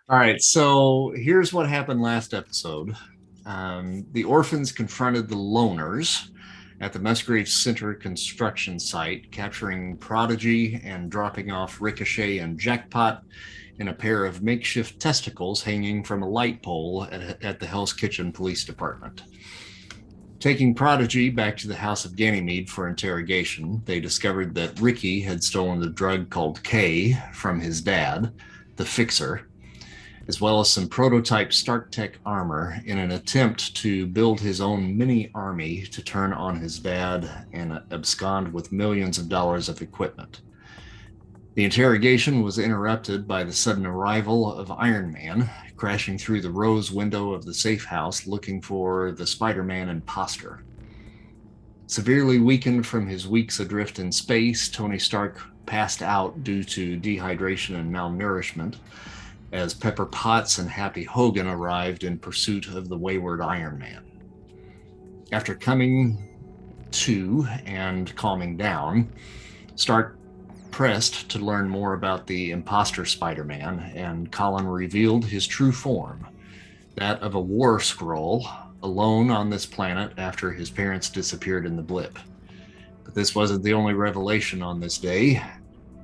All right, so here's what happened last episode. The orphans confronted the loners at the Musgrave Center construction site, capturing Prodigy and dropping off Ricochet and Jackpot in a pair of makeshift testicles hanging from a light pole at the Hell's Kitchen Police Department. Taking Prodigy back to the house of Ganymede for interrogation, they discovered that Ricky had stolen a drug called K from his dad, the Fixer, as well as some prototype Stark Tech armor in an attempt to build his own mini army to turn on his dad and abscond with millions of dollars of equipment. The interrogation was interrupted by the sudden arrival of Iron Man, crashing through the rose window of the safe house looking for the Spider-Man imposter. Severely weakened from his weeks adrift in space, Tony Stark passed out due to dehydration and malnourishment, as Pepper Potts and Happy Hogan arrived in pursuit of the wayward Iron Man. After coming to and calming down, Stark pressed to learn more about the imposter Spider-Man, and Colin revealed his true form, that of a war scroll, alone on this planet after his parents disappeared in the Blip. But this wasn't the only revelation on this day.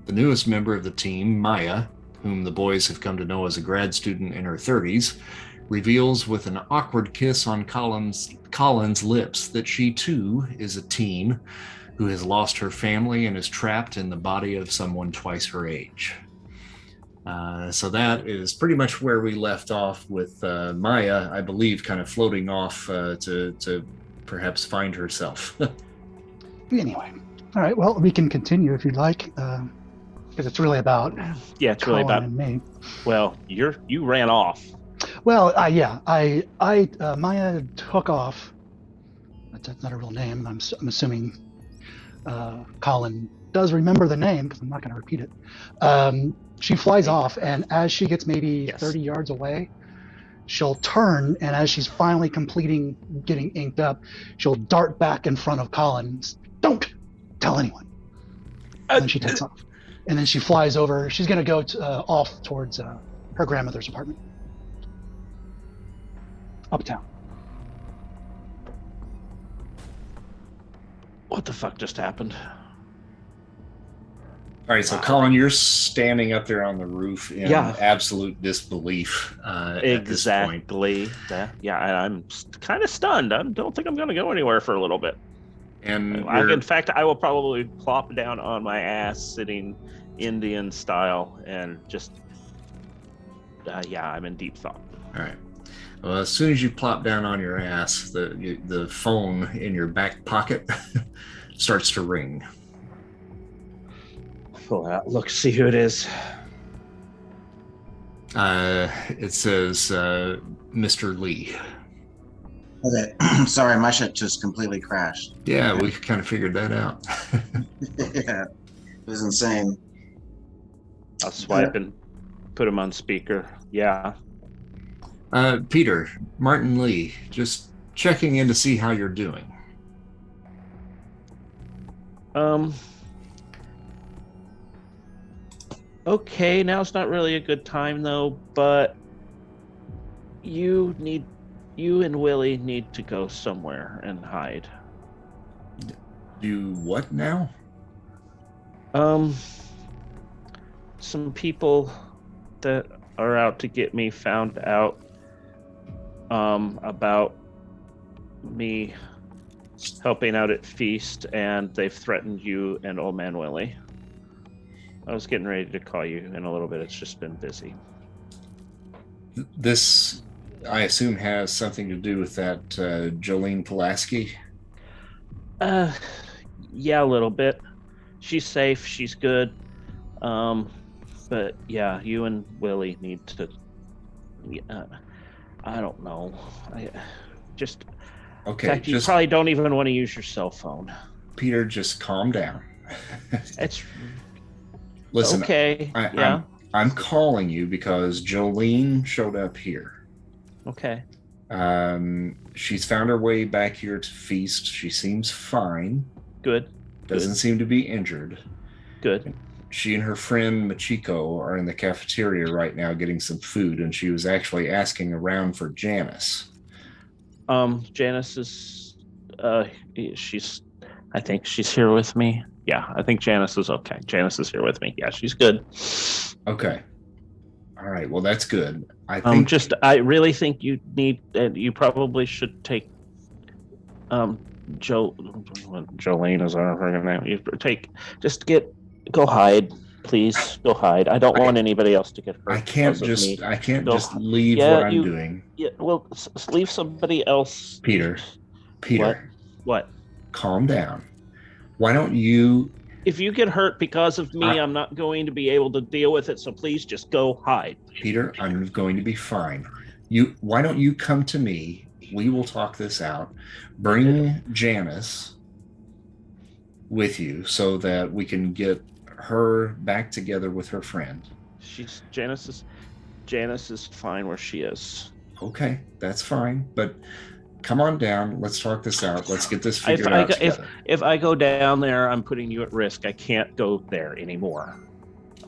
The newest member of the team, Maya, whom the boys have come to know as a grad student in her 30s, reveals with an awkward kiss on Colin's lips that she too is a teen who has lost her family and is trapped in the body of someone twice her age. So that is pretty much where we left off with Maya, I believe, kind of floating off to perhaps find herself. Anyway, all right. Well, we can continue if you'd like, because it's really about it's Colin really about and me. Well, you ran off. Well, Maya took off. That's not a real name. I'm assuming Colin does remember the name because I'm not going to repeat it. She flies off, and as she gets maybe 30 yards away, she'll turn, and as she's finally completing getting inked up, she'll dart back in front of Colin. Don't tell anyone. And then she takes off. And then she flies over. She's going to go off towards her grandmother's apartment. Uptown. What the fuck just happened? All right, so Colin, you're standing up there on the roof in absolute disbelief at this point. Exactly. I'm kind of stunned. I don't think I'm going to go anywhere for a little bit. And in fact, I will probably plop down on my ass, sitting Indian style, and just, I'm in deep thought. All right. Well, as soon as you plop down on your ass, the phone in your back pocket starts to ring. Pull out. Look, see who it is. It says Mr. Lee. Okay. Sorry, my ship just completely crashed. Yeah, we kind of figured that out. Yeah, it was insane. I'll swipe and put him on speaker. Yeah. Peter, Martin Lee, just checking in to see how you're doing. Okay, now's not really a good time though, but you and Willie need to go somewhere and hide. Do what now? Some people that are out to get me found out about me helping out at Feast, and they've threatened you and Old Man Willie. I was getting ready to call you in a little bit. It's just been busy. This, I assume, has something to do with that Joey Pulaski? Yeah, a little bit. She's safe. She's good. But yeah, you and Willie need to. I don't know. Okay. In fact, you probably don't even want to use your cell phone. Peter, just calm down. Listen, okay. I'm calling you because Jolene showed up here. Okay. She's found her way back here to Feast. She seems fine. Good. Doesn't seem to be injured. Good. she and her friend Machiko are in the cafeteria right now getting some food, and she was actually asking around for Janice. Janice is, she's, I think she's here with me. Yeah, I think Janice is okay. Janice is here with me. Yeah, she's good. Okay. All right. Well, that's good. I think I really think you need, you probably should take, Jolene is her name. You go hide, please. Go hide. I don't want anybody else to get hurt. I can't just leave Yeah, what I'm doing. Yeah, well, leave somebody else. Peter, What? Calm down. Why don't you? If you get hurt because of me, I'm not going to be able to deal with it. So please just go hide. Peter, I'm going to be fine. Why don't you come to me? We will talk this out. Bring Janice with you so that we can get her back together with her friend. Janice is fine where she is. Okay, that's fine. But come on down. Let's talk this out. Let's get this figured out together. If I go down there, I'm putting you at risk. I can't go there anymore.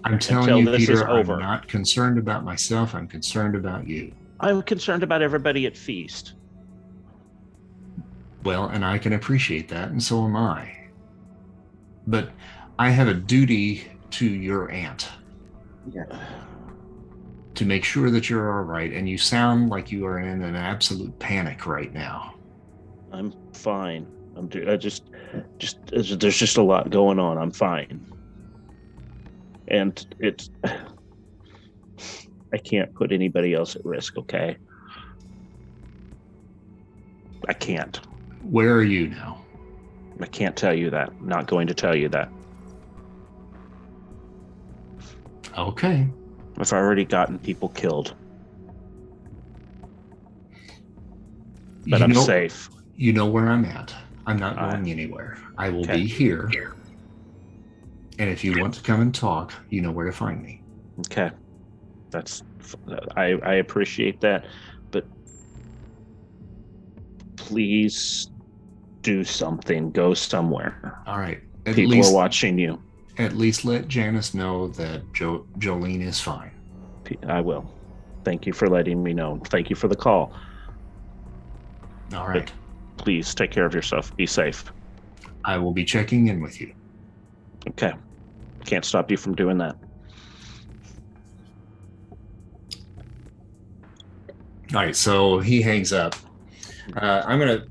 I'm telling you, Peter, I'm not concerned about myself. I'm concerned about you. I'm concerned about everybody at Feast. Well, and I can appreciate that, and so am I. But I have a duty to your aunt. Yeah. To make sure that you're all right, and you sound like you are in an absolute panic right now. I'm fine. There's just a lot going on. I'm fine. And I can't put anybody else at risk, okay? I can't. Where are you now? I can't tell you that. I'm not going to tell you that. Okay. I've already gotten people killed. But I'm safe. You know where I'm at. I'm not going anywhere. I will be here. And if you want to come and talk, you know where to find me. Okay. I appreciate that. But please do something. Go somewhere. All right. People are watching you. At least let Janice know that Jolene is fine. I will. Thank you for letting me know. Thank you for the call. All right. But please take care of yourself. Be safe. I will be checking in with you. Okay. Can't stop you from doing that. All right. So he hangs up. I'm going to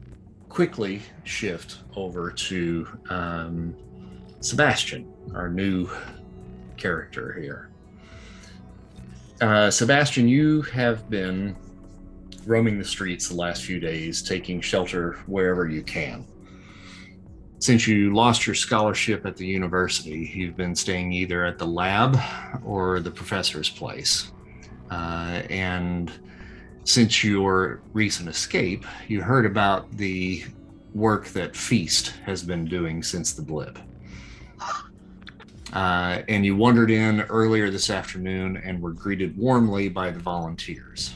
quickly shift over to Sebastian, our new character here. Sebastian, you have been roaming the streets the last few days, taking shelter wherever you can. Since you lost your scholarship at the university, you've been staying either at the lab or the professor's place. And since your recent escape, you heard about the work that Feast has been doing since the Blip. And you wandered in earlier this afternoon and were greeted warmly by the volunteers.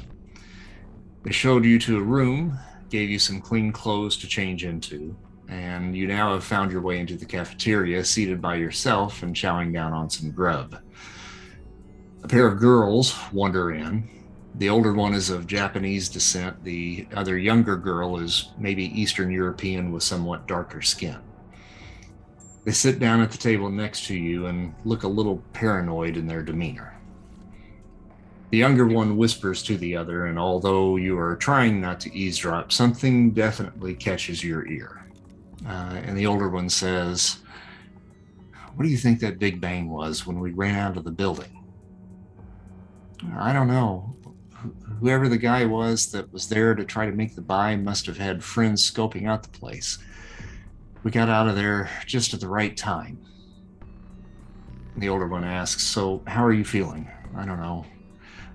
They showed you to a room, gave you some clean clothes to change into, and you now have found your way into the cafeteria, seated by yourself and chowing down on some grub. A pair of girls wander in. The older one is of Japanese descent. The other younger girl is maybe Eastern European with somewhat darker skin. They sit down at the table next to you and look a little paranoid in their demeanor. The younger one whispers to the other, and although you are trying not to eavesdrop, something definitely catches your ear. And the older one says, "What do you think that big bang was when we ran out of the building?" "I don't know. Whoever the guy was that was there to try to make the buy must have had friends scoping out the place. We got out of there just at the right time." And the older one asks, "So how are you feeling?" "I don't know.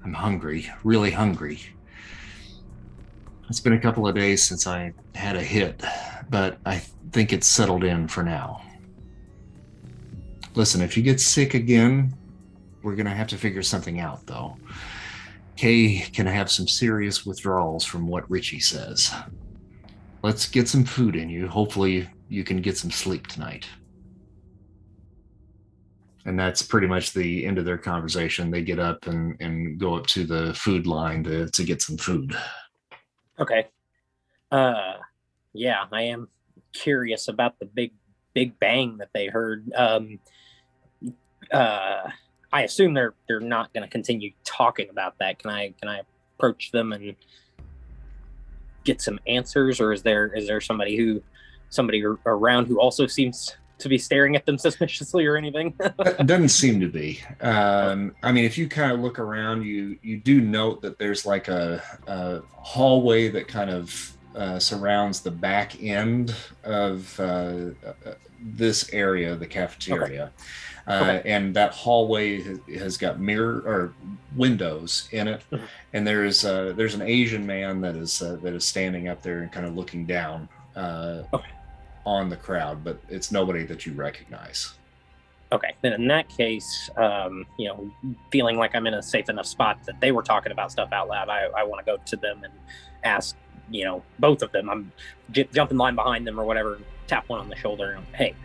I'm hungry, really hungry. It's been a couple of days since I had a hit, but I think it's settled in for now. Listen, if you get sick again, we're going to have to figure something out, though. Kay can have some serious withdrawals from what Richie says. Let's get some food in you. Hopefully you can get some sleep tonight." And that's pretty much the end of their conversation. They get up and go up to the food line to get some food. Okay. Yeah, I am curious about the big bang that they heard. I assume they're not going to continue talking about that. Can I approach them and get some answers, or is there somebody around who also seems to be staring at them suspiciously or anything? It doesn't seem to be. I mean, if you kind of look around, you do note that there's like a hallway that kind of surrounds the back end of this area, the cafeteria. Okay. Okay. And that hallway has got mirror or windows in it, Mhm. and there's an Asian man that is standing up there and kind of looking down on the crowd, but it's nobody that you recognize. Okay, then in that case, feeling like I'm in a safe enough spot that they were talking about stuff out loud, I want to go to them and ask, both of them. I'm jump in line behind them or whatever, tap one on the shoulder, and hey,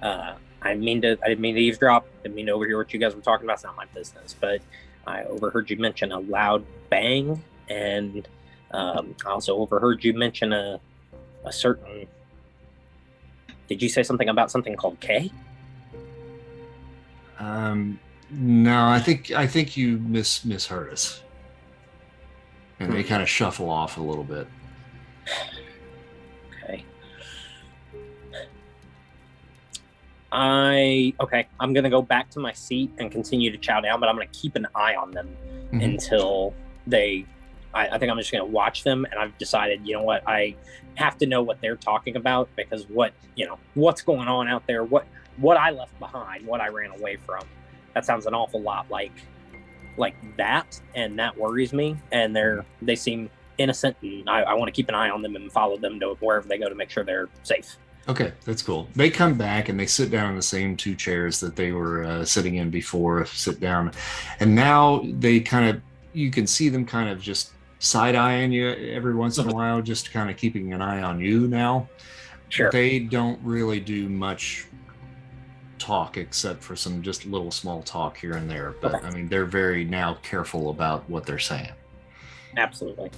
I didn't mean to eavesdrop. Didn't mean to overhear what you guys were talking about. It's not my business, but I overheard you mention a loud bang, and I also overheard you mention a certain. Did you say something about something called K? No, I think you misheard us, and they kind of shuffle off a little bit. Okay. I'm gonna go back to my seat and continue to chow down, but I'm gonna keep an eye on them until they. I think I'm just gonna watch them, and I've decided, you know what, I have to know what they're talking about, because what's going on out there, what I left behind, what I ran away from. That sounds an awful lot like that, and that worries me. And they seem innocent, and I want to keep an eye on them and follow them to wherever they go to make sure they're safe. Okay, that's cool. They come back and they sit down in the same two chairs that they were sitting in before. Sit down, and now they you can see them kind of just side-eyeing you every once in a while, just kind of keeping an eye on you now. Sure. They don't really do much talk except for some just little small talk here and there. But Okay. I mean, they're very now careful about what they're saying. Absolutely.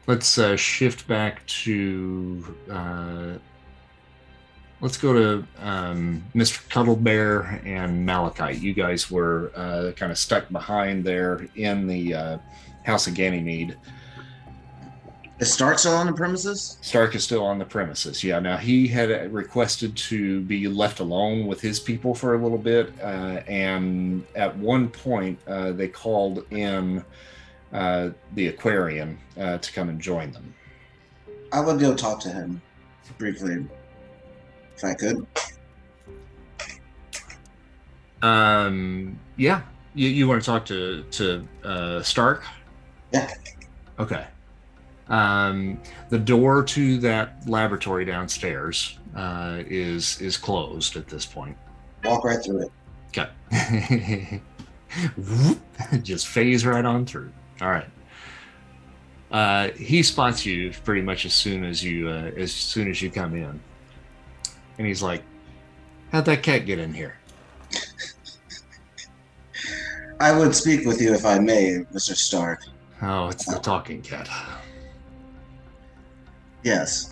Let's shift back to let's go to Mr. Cuddlebear and Malachite. You guys were kind of stuck behind there in the House of Ganymede. Is Stark still on the premises? Stark is still on the premises. Yeah. Now he had requested to be left alone with his people for a little bit, and at one point they called in the Aquarian to come and join them. I would go talk to him briefly, if I could. Yeah. You want to talk to Stark? Yeah. Okay. The door to that laboratory downstairs is closed at this point. Walk right through it. Okay. Just phase right on through. All right. He spots you pretty much as soon as you come in, and he's like, "How'd that cat get in here?" I would speak with you if I may, Mr. Stark. Oh, it's the talking cat. Yes.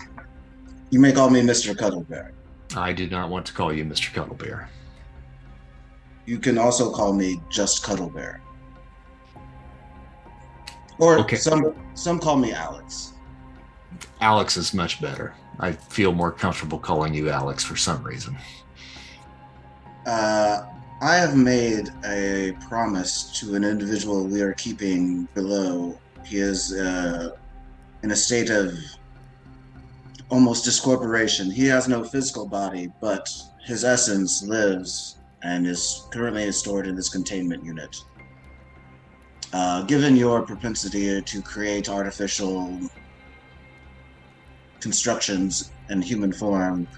You may call me Mr. Cuddlebear. I did not want to call you Mr. Cuddlebear. You can also call me just Cuddlebear. Or Okay. some call me Alex. Alex is much better. I feel more comfortable calling you Alex for some reason. I have made a promise to an individual we are keeping below. He is in a state of almost discorporation. He has no physical body, but his essence lives and is currently stored in this containment unit. Given your propensity to create artificial constructions in human form,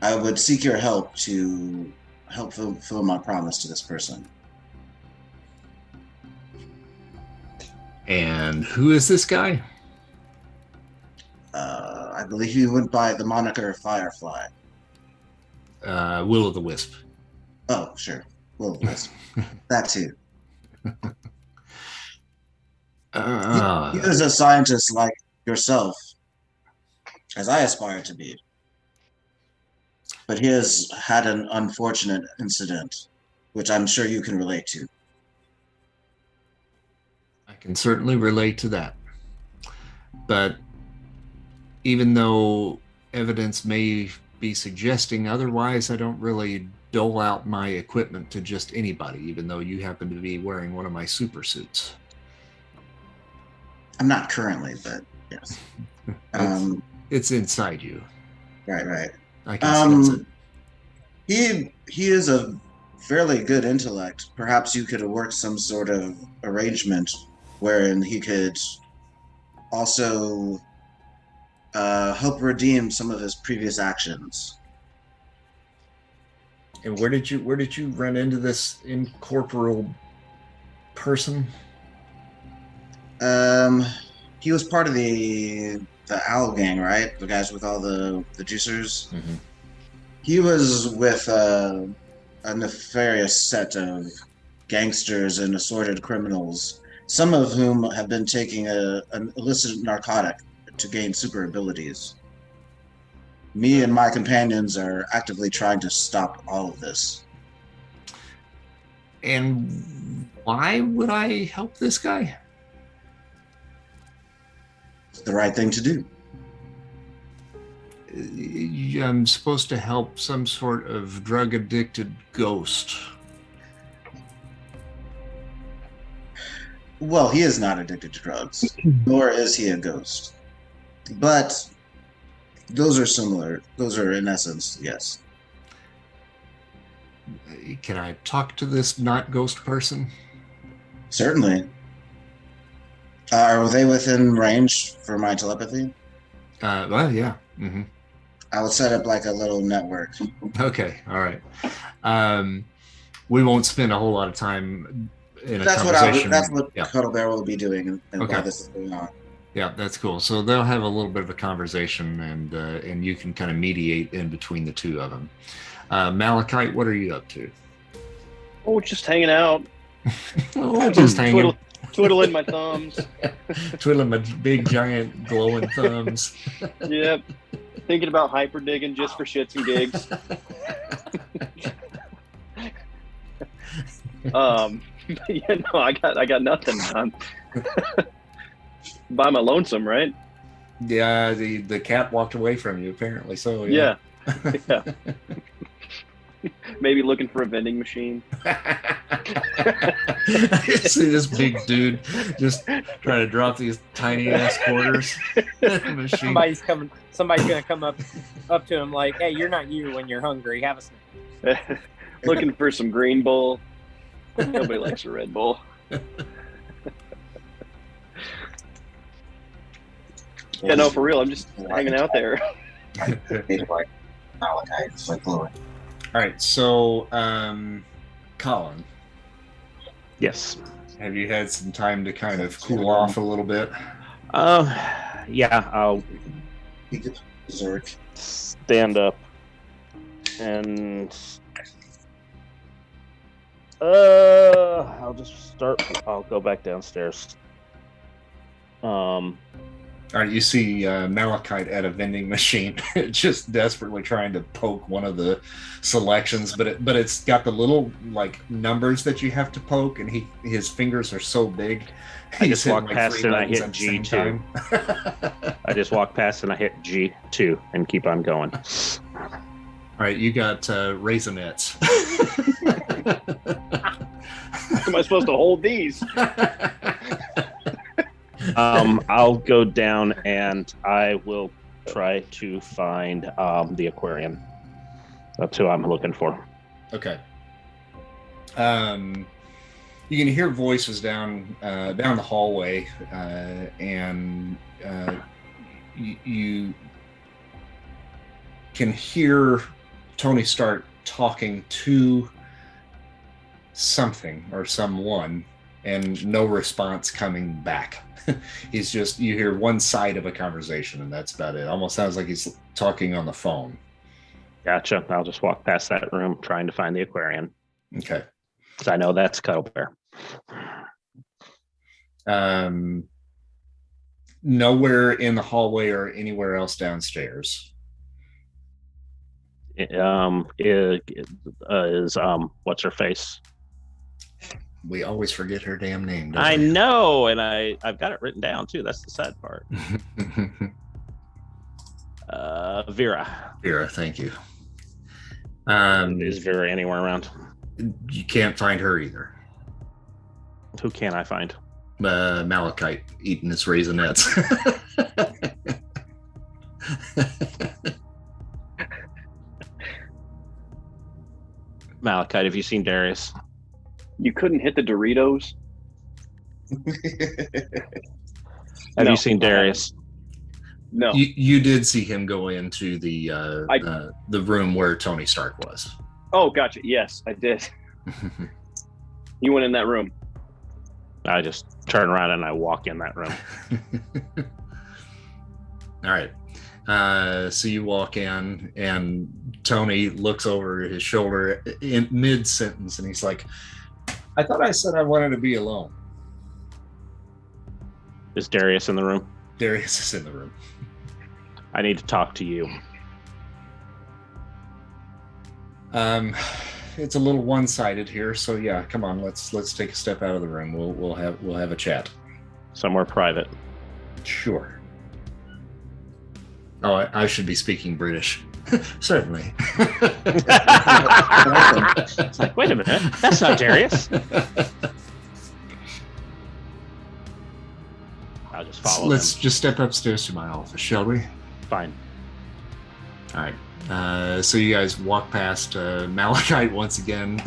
I would seek your help to help fulfill my promise to this person. And who is this guy? I believe he went by the moniker Firefly. Will o' the Wisp. Oh, sure. Well, that too. He is a scientist like yourself, as I aspire to be. But he has had an unfortunate incident, which I'm sure you can relate to. I can certainly relate to that. But even though evidence may be suggesting otherwise, I don't really dole out my equipment to just anybody, even though you happen to be wearing one of my super suits. I'm not currently, but yes. It's inside you. Right. I can sense it. He is a fairly good intellect. Perhaps you could work some sort of arrangement wherein he could also help redeem some of his previous actions. And where did you run into this incorporeal person? He was part of the Owl Gang, right? The guys with all the juicers. Mm-hmm. He was with a nefarious set of gangsters and assorted criminals, some of whom have been taking an illicit narcotic to gain super abilities. Me and my companions are actively trying to stop all of this. And why would I help this guy? It's the right thing to do. I'm supposed to help some sort of drug-addicted ghost. Well, he is not addicted to drugs, nor is he a ghost. But those are similar. Those are, in essence, yes. Can I talk to this not ghost person? Certainly. Are they within range for my telepathy? Well, yeah. Mm-hmm. I will set up like a little network. Okay, all right. We won't spend a whole lot of time in a That's conversation. That's what Yeah. Cuddle Bear will be doing, and Okay. while this is going on. Yeah, that's cool. So they'll have a little bit of a conversation, and you can kind of mediate in between the two of them. Malachite, what are you up to? Oh, just hanging out. Oh, just hanging. Twiddling my thumbs. Twiddling my big, giant, glowing thumbs. Yep. Thinking about hyper digging just for shits and gigs. Yeah, no, I got nothing. By my lonesome, right? Yeah, the cat walked away from you, apparently. So Yeah. Yeah. Maybe looking for a vending machine. See this big dude just trying to drop these tiny ass quarters. Machine. Somebody's gonna come up to him like, "Hey, you're not you when you're hungry. Have a snack." Looking for some Green Bull. Nobody likes a Red Bull. Yeah, no, for real. I'm just hanging out there. Like malachite, it's like glowing. All right, so Colin, Yes. have you had some time to kind of cool off a little bit? Yeah, I'll He could berserk. stand up and I'll just start. I'll go back downstairs. All right, you see Malachite at a vending machine, just desperately trying to poke one of the selections, but it's got the little like numbers that you have to poke, and his fingers are so big. I just walk past and I hit G2. I just walk past and I hit G2 and keep on going. All right, you got Raisinets. How am I supposed to hold these? I'll go down and I will try to find the aquarium. That's who I'm looking for. Okay. You can hear voices down the hallway, and you can hear Tony start talking to something or someone, and no response coming back. He's just, you hear one side of a conversation, and that's about it. Almost sounds like he's talking on the phone. Gotcha. I'll just walk past that room trying to find the Aquarian. Okay. Because I know that's Cuddle Bear. Nowhere in the hallway or anywhere else downstairs. Is what's her face? We always forget her damn name. Don't I we? know, and I've got it written down too. That's the sad part. Vera. Vera, thank you. Is Vera anywhere around? You can't find her either. Who can I find? Malachite eating his raisinets. Malachite, have you seen Darius? You couldn't hit the Doritos? Have No, you seen Darius? No. You did see him go into the room where Tony Stark was. Oh, gotcha. Yes, I did. You went in that room. I just turn around and I walk in that room. All right. So you walk in, and Tony looks over his shoulder in mid-sentence, and he's like, I thought I said I wanted to be alone. Is Darius in the room? Darius is in the room. I need to talk to you. It's a little one-sided here, so yeah, come on, let's take a step out of the room. We'll have a chat. Somewhere private. Sure. Oh, I should be speaking British. Certainly. It's like, wait a minute, that's not Darius. I'll just follow Let's them. just step upstairs to my office, shall we? Fine. All right. So you guys walk past Malachite once again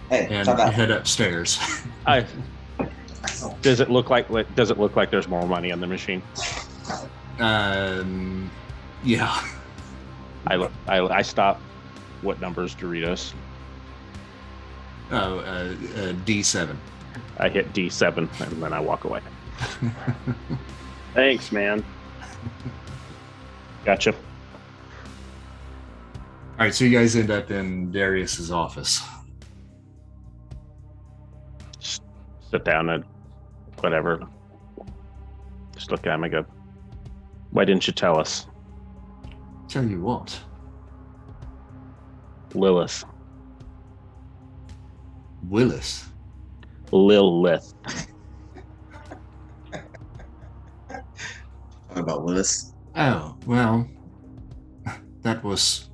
Hey, and stop that. head upstairs. Does it look like there's more money on the machine? Yeah. I stop. What number's Doritos? Oh, D7. I hit D7 and then I walk away. Thanks, man. Gotcha. All right, so you guys end up in Darius's office. Just sit down and whatever. Just look at him and go, why didn't you tell us? Tell you what, Lilith. Willis. Lilith. What about Willis? Oh, well, that was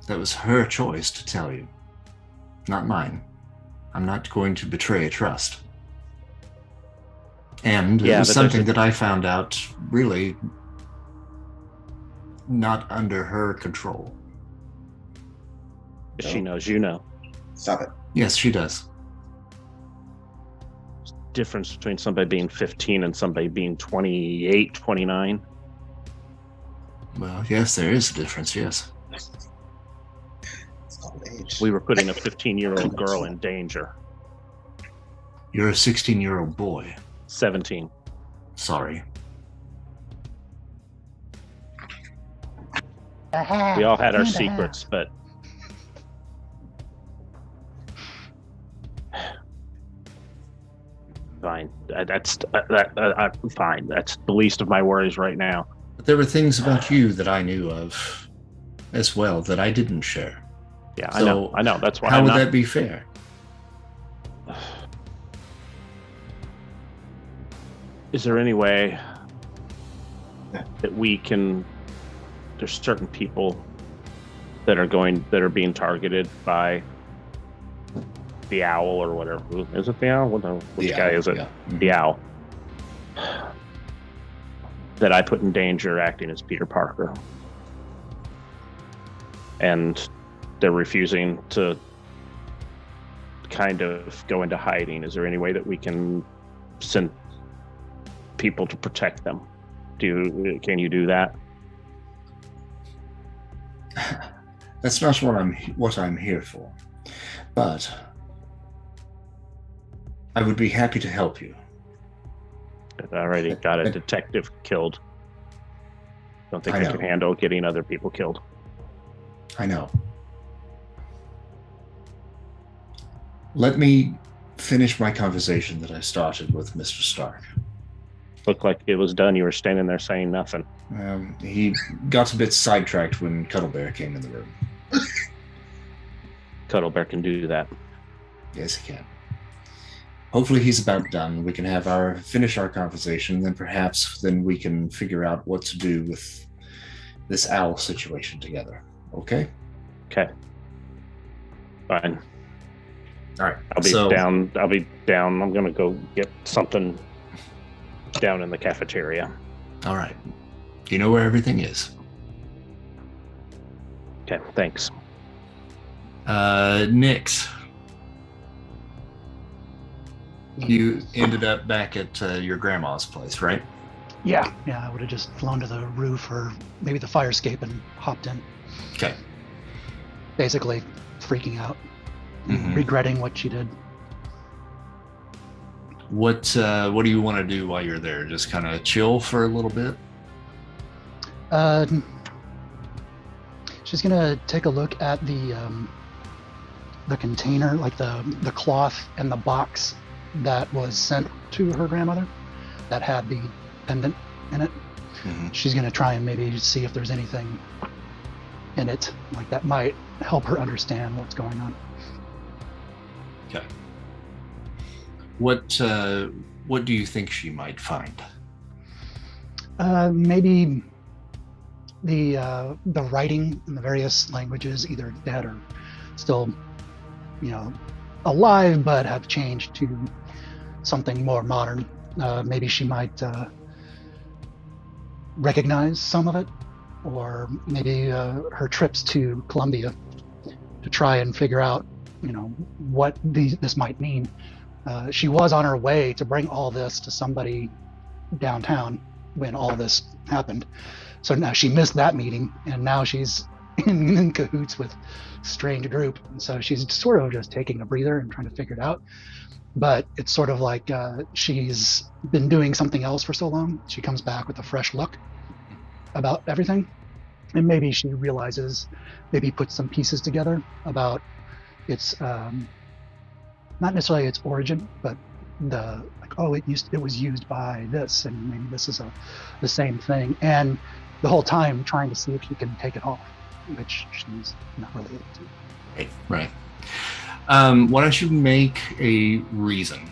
her choice to tell you, not mine. I'm not going to betray a trust. And it was something that I found out really not under her control. If she knows, you know. Stop it. Yes, she does. Difference between somebody being 15 and somebody being 28, 29. Well, yes, there is a difference, yes. It's called age. We were putting a 15-year-old girl in danger. You're a 16-year-old boy. 17. Sorry. We all had our secrets, but fine. That's fine. That's the least of my worries right now. But there were things about you that I knew of as well that I didn't share. Yeah, So, I know. That's why. How I'm would not, that be fair? Is there any way that we can? There's certain people that are being targeted by the owl or whatever. Is it the owl? Which guy is it? Yeah. The owl. That I put in danger acting as Peter Parker. And they're refusing to kind of go into hiding. Is there any way that we can send people to protect them? Can you do that? That's not what I'm here for. But I would be happy to help you. I already got a detective killed. don't think I I know. can handle getting other people killed. I know. Let me finish my conversation that I started with Mr. Stark. Looked like it was done. You were standing there saying nothing. He got a bit sidetracked when Cuddlebear came in the room. Cuddlebear can do that. Yes, he can. Hopefully he's about done. We can finish our conversation, then perhaps we can figure out what to do with this owl situation together. Okay? Okay. Fine. All right. I'll be down. I'm going to go get something down in the cafeteria. All right. You know where everything is. Okay, thanks. Nix. You ended up back at your grandma's place, right? Yeah, I would have just flown to the roof or maybe the fire escape and hopped in. Okay. Basically freaking out, Mhm. regretting what she did. What do you want to do while you're there? Just kind of chill for a little bit? She's gonna take a look at the container, like the cloth and the box that was sent to her grandmother that had the pendant in it. Mhm. She's gonna try and maybe see if there's anything in it like that might help her understand what's going on. Okay. What do you think she might find? Maybe the writing in the various languages, either dead or still, alive, but have changed to something more modern. Maybe she might recognize some of it, or maybe her trips to Colombia to try and figure out, what this might mean. She was on her way to bring all this to somebody downtown when all this happened. So now she missed that meeting, and now she's in cahoots with a strange group. And so she's sort of just taking a breather and trying to figure it out. But it's sort of like she's been doing something else for so long. She comes back with a fresh look about everything. And maybe she realizes, maybe puts some pieces together about its, not necessarily its origin, but it was used by this, and maybe this is the same thing. And the whole time trying to see if she can take it off, which she's not really able to. Right. Why don't you make a reason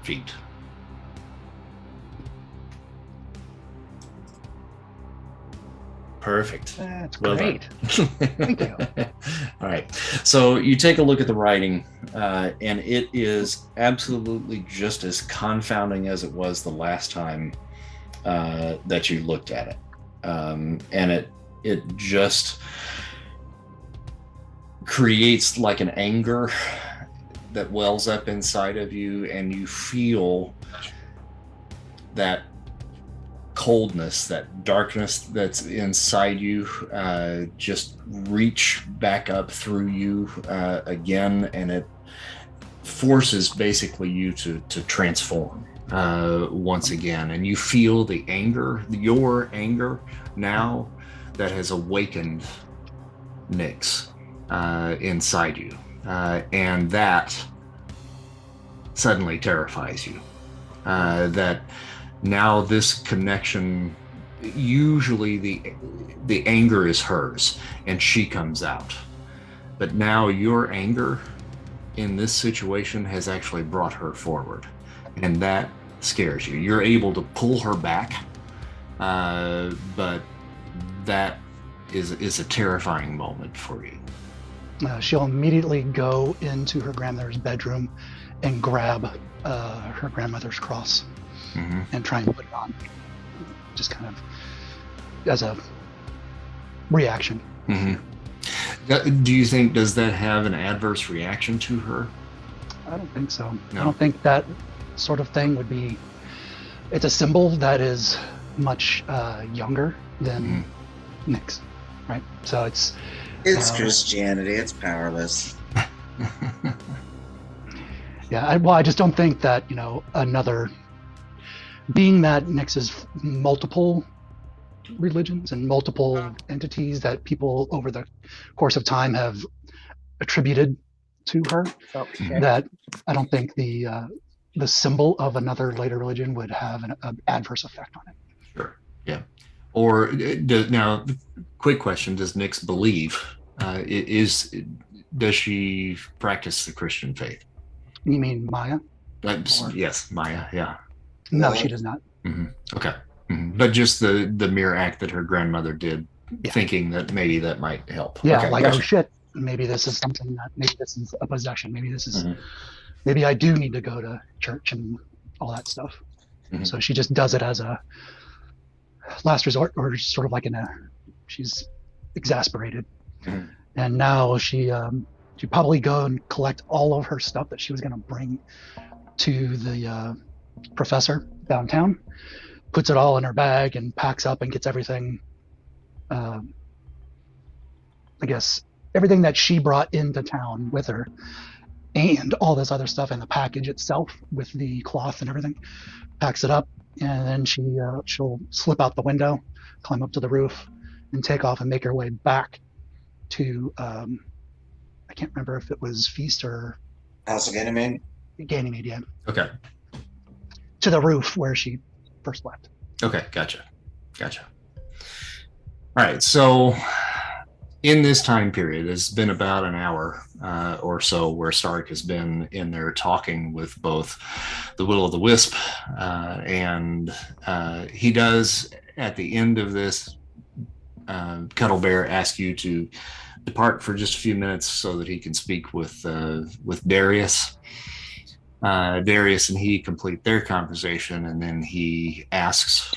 feat? Perfect. That's Well great. done. Thank you. All right. So you take a look at the writing, and it is absolutely just as confounding as it was the last time that you looked at it. And it just creates like an anger that wells up inside of you, and you feel that coldness, that darkness that's inside you just reach back up through you again, and it forces basically you to transform once again. And you feel the anger, your anger now, that has awakened Nyx inside you, and that suddenly terrifies you. That now this connection, usually the anger is hers and she comes out, but now your anger in this situation has actually brought her forward, and that scares you. You're able to pull her back, but that is a terrifying moment for you. She'll immediately go into her grandmother's bedroom and grab her grandmother's cross. Mm-hmm. And try and put it on, just kind of as a reaction. Mm-hmm. Do you think, does that have an adverse reaction to her? I don't think so. No. I don't think that sort of thing would be. It's a symbol that is much younger than Nyx, right? So it's Christianity. It's powerless. Yeah. I just don't think that another. Being that Nyx is multiple religions and multiple entities that people over the course of time have attributed to her. Oh, shit. That I don't think the symbol of another later religion would have an adverse effect on it. Sure. Yeah. Or now, quick question: does Nix believe? Does she practice the Christian faith? You mean Maya? Yes, Maya. Yeah. No, she does not. Okay. But just the mere act that her grandmother did, thinking that maybe that might help. Yeah, Okay, like, gotcha. oh shit, maybe this is something that, maybe this is a possession. Maybe this is, maybe I do need to go to church and all that stuff. So she just does it as a last resort, or sort of like she's exasperated. And now she probably go and collect all of her stuff that she was going to bring to the professor downtown, puts it all in her bag and packs up and gets everything, I guess, everything that she brought into town with her, and all this other stuff in the package itself with the cloth and everything, packs it up, and then she'll slip out the window, climb up to the roof, and take off and make her way back to, I can't remember if it was Feast or House of Ganymede. Ganymede, yeah. Okay. To the roof where she first left. Okay, gotcha. All right, so in this time period, it's been about an hour or so where Stark has been in there talking with both the Will-o'-the-Wisp, and he does, at the end of this, Cuddle Bear ask you to depart for just a few minutes so that he can speak with Darius. Darius and he complete their conversation, and then he asks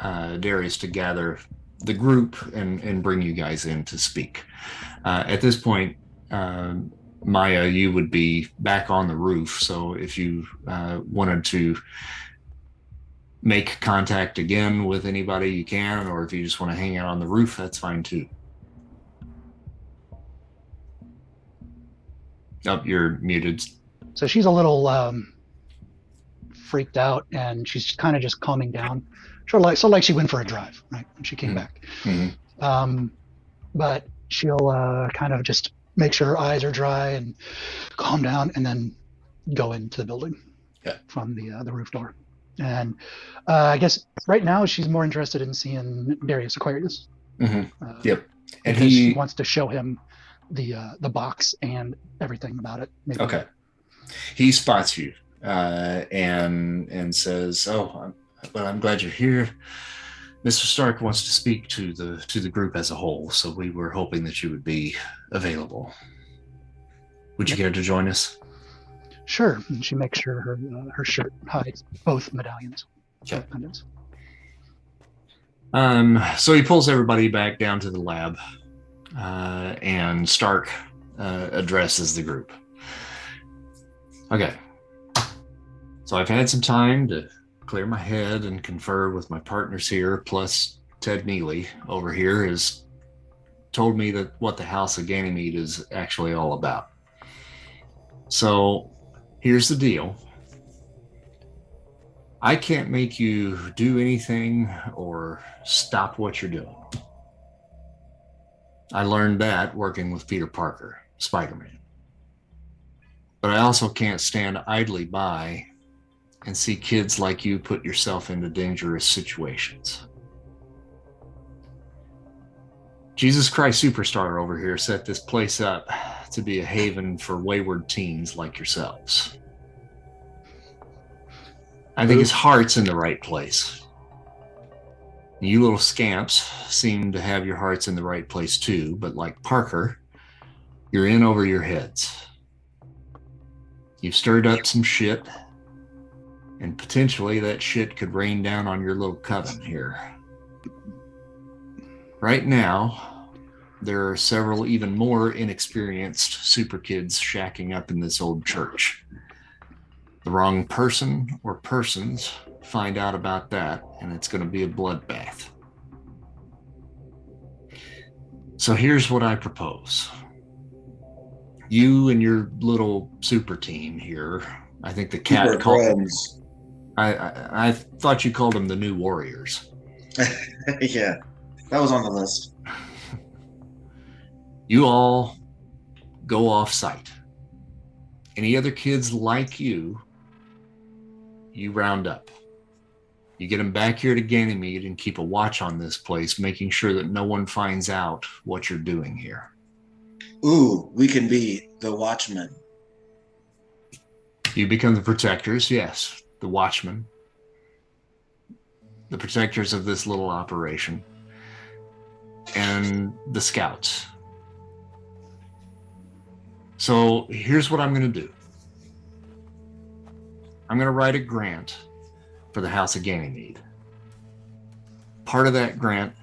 Darius to gather the group and bring you guys in to speak. At this point, Maya, you would be back on the roof, so if you wanted to make contact again with anybody, you can, or if you just want to hang out on the roof, that's fine too. Oh, you're muted. So she's a little freaked out, and she's kind of just calming down, sort of like she went for a drive, right? When she came back. But she'll kind of just make sure her eyes are dry and calm down, and then go into the building from the roof door. And I guess right now she's more interested in seeing Darius Aquarius. Yep. And because she wants to show him the box and everything about it. Maybe. Okay. He spots you and says, "Oh, well, I'm glad you're here. Mr. Stark wants to speak to the group as a whole, so we were hoping that you would be available. Would you care to join us?" Sure. And she makes sure her shirt hides both medallions. Okay. Pendants. So he pulls everybody back down to the lab, and Stark addresses the group. Okay. So I've had some time to clear my head and confer with my partners here, plus Ted Neely over here has told me that what the House of Ganymede is actually all about. So here's the deal. I can't make you do anything or stop what you're doing. I learned that working with Peter Parker, Spider-Man. But I also can't stand idly by and see kids like you put yourself into dangerous situations. Jesus Christ Superstar over here set this place up to be a haven for wayward teens like yourselves. I think his heart's in the right place. You little scamps seem to have your hearts in the right place too, but like Parker, you're in over your heads. You've stirred up some shit, and potentially that shit could rain down on your little coven here. Right now, there are several even more inexperienced super kids shacking up in this old church. The wrong person or persons find out about that, and it's going to be a bloodbath. So here's what I propose. You and your little super team here, I think the cat called I thought you called them the New Warriors. Yeah. That was on the list. You all go off site. Any other kids like you round up. You get them back here to Ganymede and keep a watch on this place, making sure that no one finds out what you're doing here. Ooh, we can be the watchmen. You become the protectors, yes, the watchmen, the protectors of this little operation, and the scouts. So here's what I'm going to do. I'm going to write a grant for the House of Ganymede. Part of that grant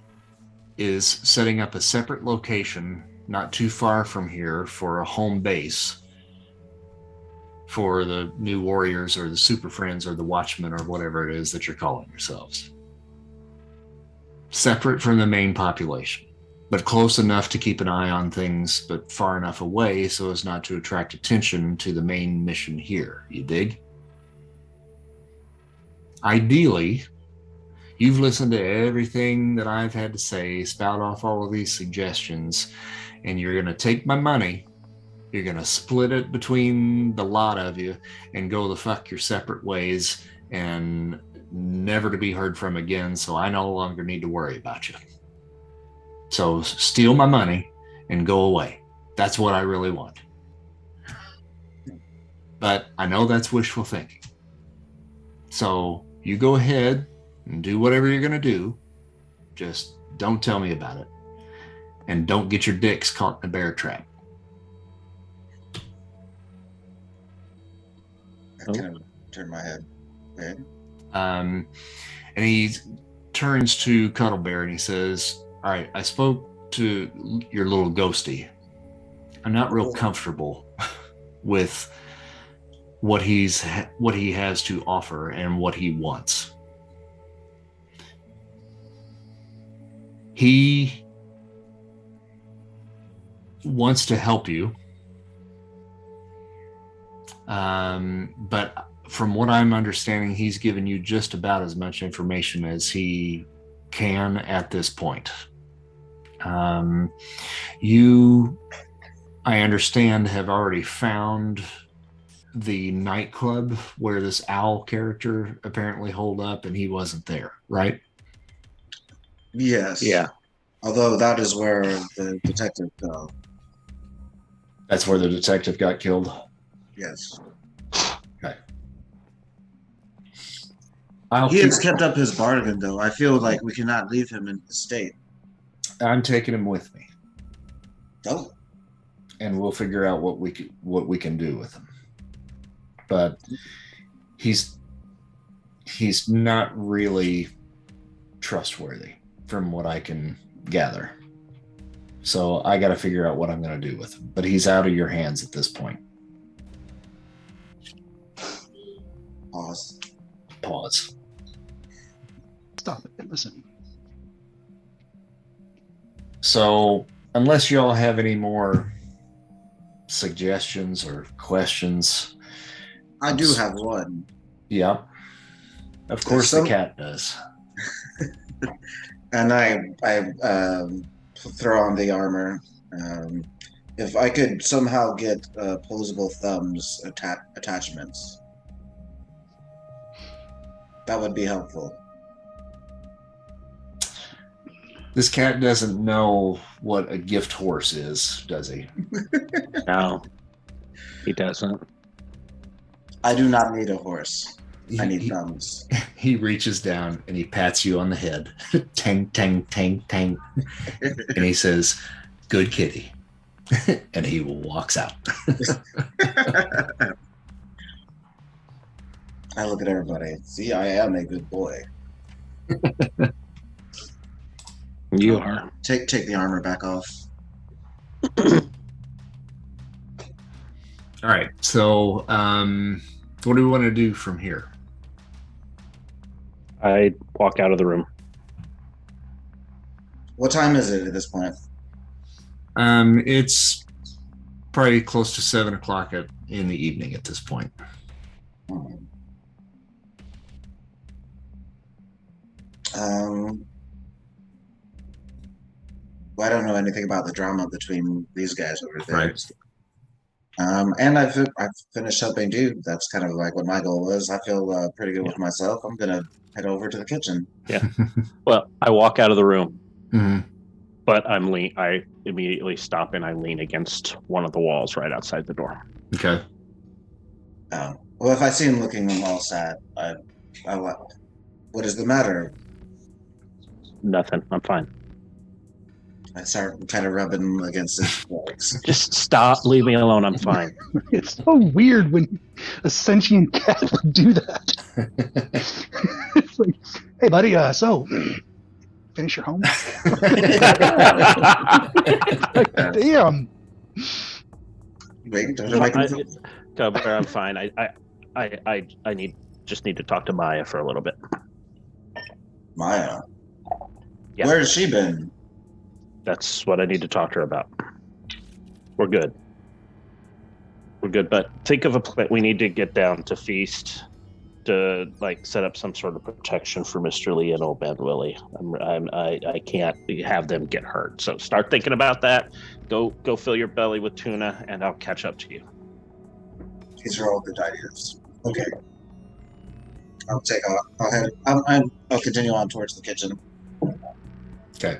is setting up a separate location not too far from here for a home base for the new warriors or the super friends or the watchmen or whatever it is that you're calling yourselves. Separate from the main population, but close enough to keep an eye on things, but far enough away so as not to attract attention to the main mission here. You dig? Ideally, you've listened to everything that I've had to say, spout off all of these suggestions, and you're going to take my money, you're going to split it between the lot of you and go the fuck your separate ways and never to be heard from again, so I no longer need to worry about you. So steal my money and go away. That's what I really want. But I know that's wishful thinking. So you go ahead and do whatever you're going to do. Just don't tell me about it. And don't get your dicks caught in a bear trap. I kind of turned my head. Okay. And he turns to Cuddlebear and he says, all right, I spoke to your little ghosty. I'm not real comfortable with what he has to offer and what he wants. He wants to help you. But from what I'm understanding, he's given you just about as much information as he can at this point. You, I understand, have already found the nightclub where this owl character apparently holed up, and he wasn't there, right? Yes. Yeah. Although that is where the detective fell. That's where the detective got killed. Yes. Okay. He has kept up his bargain, though. I feel like we cannot leave him in the state. I'm taking him with me, Oh. and we'll figure out what we can do with him. But he's not really trustworthy, from what I can gather. So I got to figure out what I'm going to do with him. But he's out of your hands at this point. Pause. Stop it and listen. So unless y'all have any more suggestions or questions. I do have one. Yeah. Of course the cat does. And I throw on the armor. If I could somehow get posable thumbs attachments, that would be helpful. This cat doesn't know what a gift horse is, does he? No, he doesn't. I do not need a horse. I need thumbs. He reaches down and he pats you on the head. Tang, tang, tang, tang. And he says, good kitty. And he walks out. I look at everybody. See, I am a good boy. You are. Take the armor back off. All right. So what do we want to do from here? I walk out of the room. What time is it at this point? It's probably close to 7:00 in the evening at this point. Well, I don't know anything about the drama between these guys over there. Right. And I've finished helping too. That's kind of like what my goal was. I feel pretty good with myself. I'm gonna head over to the kitchen. Yeah. Well, I walk out of the room, Mhm. but I immediately stop and I lean against one of the walls right outside the door. Okay. Well, if I see him looking all sad, what is the matter? Nothing. I'm fine. I start kind of rubbing against his legs. Just stop. Leave me alone. I'm fine. It's so weird when a sentient cat would do that. It's like, hey, buddy, so finish your homework? Like, damn. Wait, don't make him Governor, I'm fine. I need to talk to Maya for a little bit. Maya. Yeah. Where has she been? That's what I need to talk to her about. We're good. But think of a plan. We need to get down to Feast to set up some sort of protection for Mr. Lee and Old Man Willie. I can't have them get hurt. So start thinking about that. Go fill your belly with tuna, and I'll catch up to you. These are all good ideas. Okay. I'll continue on towards the kitchen. Okay.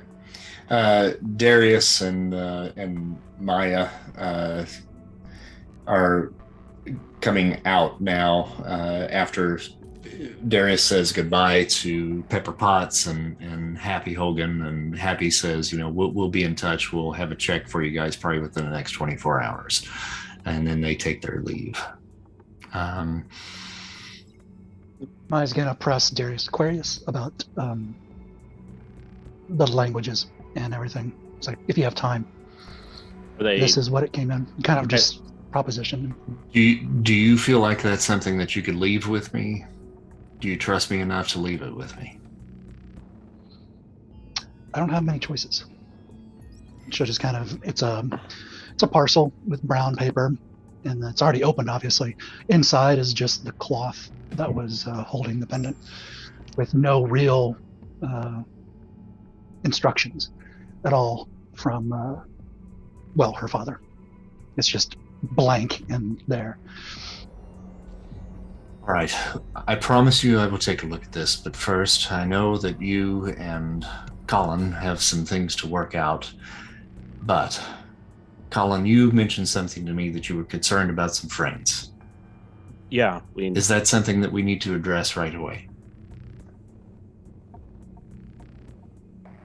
Darius and Maya are coming out now after Darius says goodbye to Pepper Potts and Happy Hogan, and Happy says, we'll be in touch. We'll have a check for you guys probably within the next 24 hours. And then they take their leave. Maya's gonna press Darius Aquarius about the languages and everything. It's like, if you have time, this is what it came in. Kind of just proposition. Do you feel like that's something that you could leave with me? Do you trust me enough to leave it with me? I don't have many choices. So just kind of, it's a parcel with brown paper, and it's already opened, obviously. Inside is just the cloth that was holding the pendant, with no real instructions at all from, her father. It's just blank in there. All right. I promise you I will take a look at this, but first, I know that you and Colin have some things to work out, but Colin, you mentioned something to me that you were concerned about some friends. Yeah. Is that something that we need to address right away?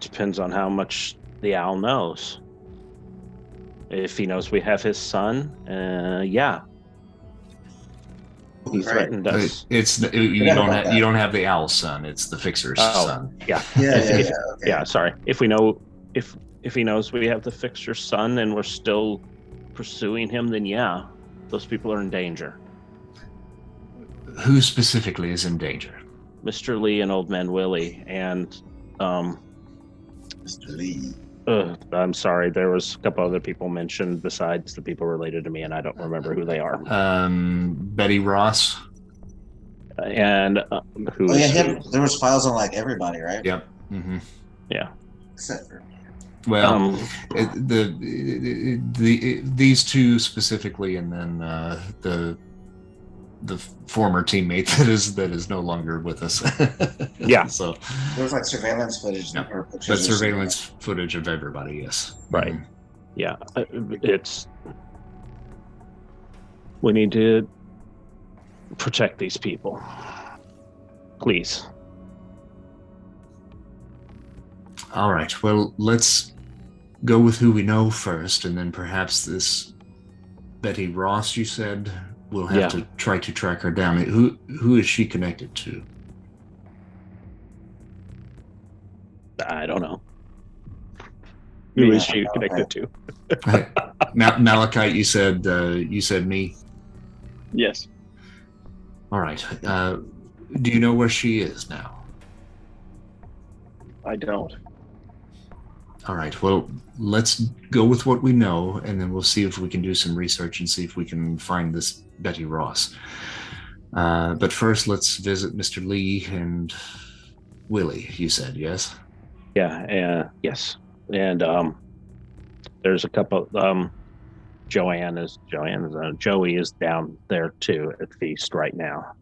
Depends on how much the owl knows. If he knows we have his son, yeah. He threatened us. You don't have the owl's son. It's the fixer's son. Yeah. Yeah. Sorry. If we know, if he knows we have the fixer's son and we're still pursuing him, then yeah, those people are in danger. Who specifically is in danger? Mr. Lee and Old Man Willie, and Mr. Lee. I'm sorry, there was a couple other people mentioned besides the people related to me, and I don't remember who they are. Betty Ross. And who? There was files on everybody, right? Yep. Mm-hmm. Yeah. Except for well, these two specifically, and then the former teammate that is no longer with us. Yeah. So there was surveillance footage. Yeah. But surveillance footage of everybody, yes. Right. Mm-hmm. Yeah. We need to protect these people. Please. All right. Well, let's go with who we know first, and then perhaps this Betty Ross, you said, we'll have to try to track her down. Who is she connected to? I don't know. Who is she connected to? Malachite, you said me. Yes. All right. Do you know where she is now? I don't. All right. Well, let's go with what we know, and then we'll see if we can do some research and see if we can find this Betty Ross. But first, let's visit Mr. Lee and Willie, you said, yes? Yeah, yes. And there's a couple. Joey is down there too at feast right now,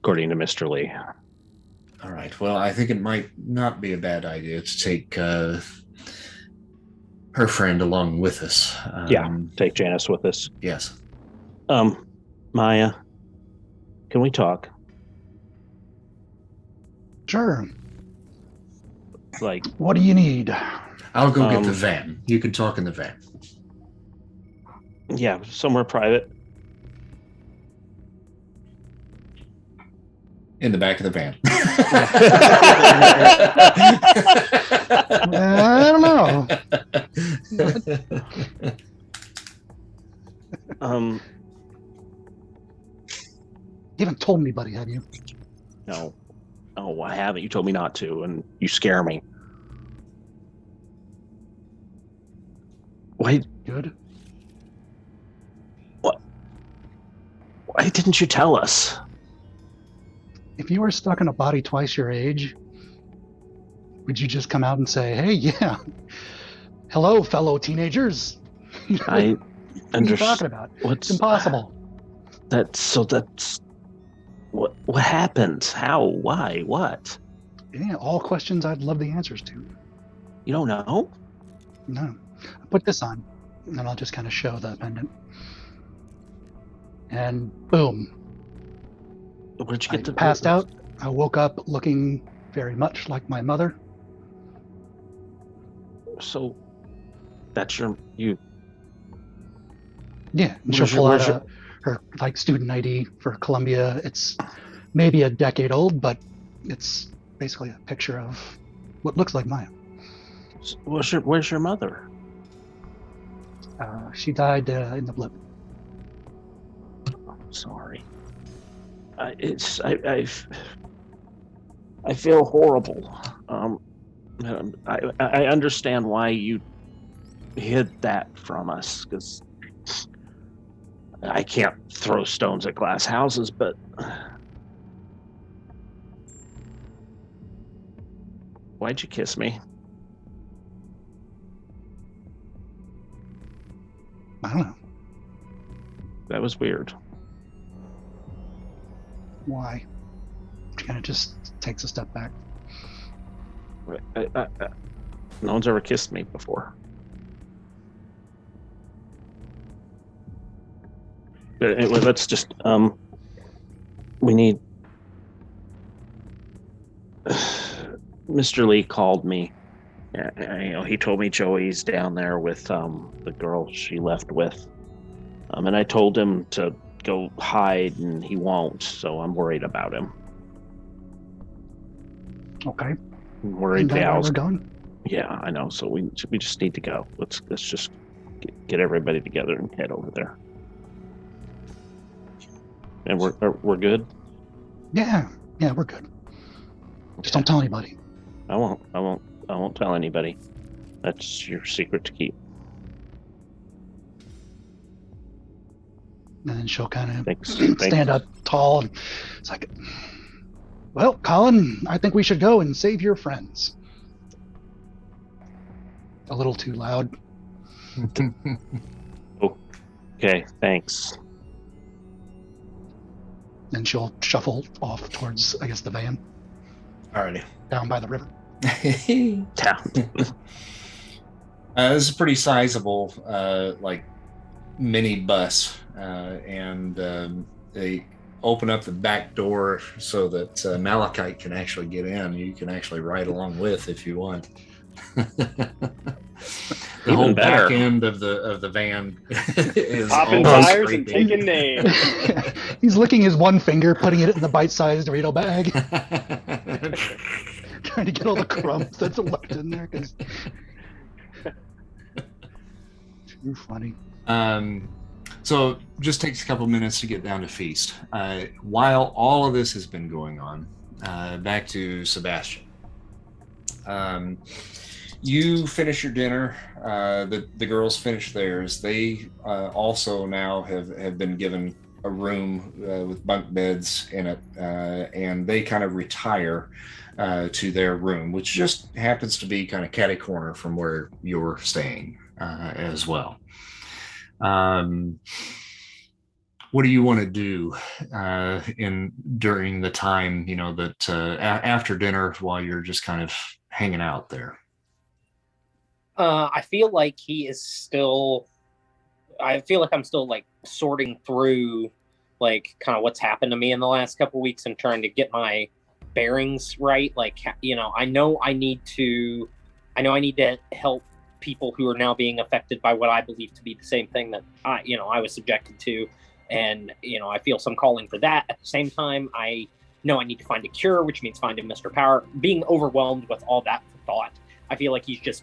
according to Mr. Lee. All right. Well, I think it might not be a bad idea to take her friend along with us. Take Janice with us. Yes. Maya, can we talk? Sure. Like, What do you need? I'll go get the van. You can talk in the van. yeah, somewhere private. In the back of the van. I don't know. You haven't told anybody, have you? No. Oh, I haven't. You told me not to, and you scare me. Why? Good. Why didn't you tell us? If you were stuck in a body twice your age, would you just come out and say, "Hey, yeah, hello, fellow teenagers"? I What are you talking about? It's impossible. That's what happened? How? Why? What? Yeah, all questions I'd love the answers to. You don't know? No. I put this on, and then I'll just kind of show the pendant. And boom. Where'd you I get the passed out. I woke up looking very much like my mother. So that's you. Yeah, and she'll pull out her like student ID for Columbia. It's maybe a decade old, but it's basically a picture of what looks like Maya. Where's your mother? She died in the Blip. Sorry. I feel horrible. I understand why you hid that from us, because I can't throw stones at glass houses, but why'd you kiss me? I don't know. That was weird. Why? She kind of just takes a step back. No one's ever kissed me before. But anyway, let's just we need Mr. Lee called me. He told me Joey's down there with the girl she left with, and I told him to go hide, and he won't. So I'm worried about him. Okay. I'm worried the owl's we're going. Yeah, I know. So we just need to go. Let's just get everybody together and head over there. And we're good. Yeah, we're good. Just don't tell anybody. I won't tell anybody. That's your secret to keep. And then she'll kind of Thanks. stand up tall, and it's like, well, Colin, I think we should go and save your friends. A little too loud. Okay, thanks. Then she'll shuffle off towards, I guess, the van. Alrighty. Down by the river. Town. This is a pretty sizable, like, mini bus, and they open up the back door so that Malachite can actually get in. You can actually ride along with if you want. The Even whole better. back end of the van is Popping almost tires and creepy. taking names. He's licking his one finger, putting it in the bite-sized Dorito bag, trying to get all the crumbs that's left in there. Cause... Too funny. So just takes a couple minutes to get down to feast. While all of this has been going on, back to Sebastian. You finish your dinner. The girls finish theirs. They also now have been given a room with bunk beds in it, and they kind of retire to their room, which just happens to be kind of catty corner from where you're staying. as well. What do you want to do during the time, that after dinner, while you're just kind of hanging out there? I feel like he is still. I feel like I'm still like sorting through, like, kind of what's happened to me in the last couple of weeks and trying to get my bearings right. Like, I know I need to help people who are now being affected by what I believe to be the same thing that I was subjected to, and I feel some calling for that. At the same time, I know I need to find a cure, which means finding Mr. Power. Being overwhelmed with all that thought, I feel like he's just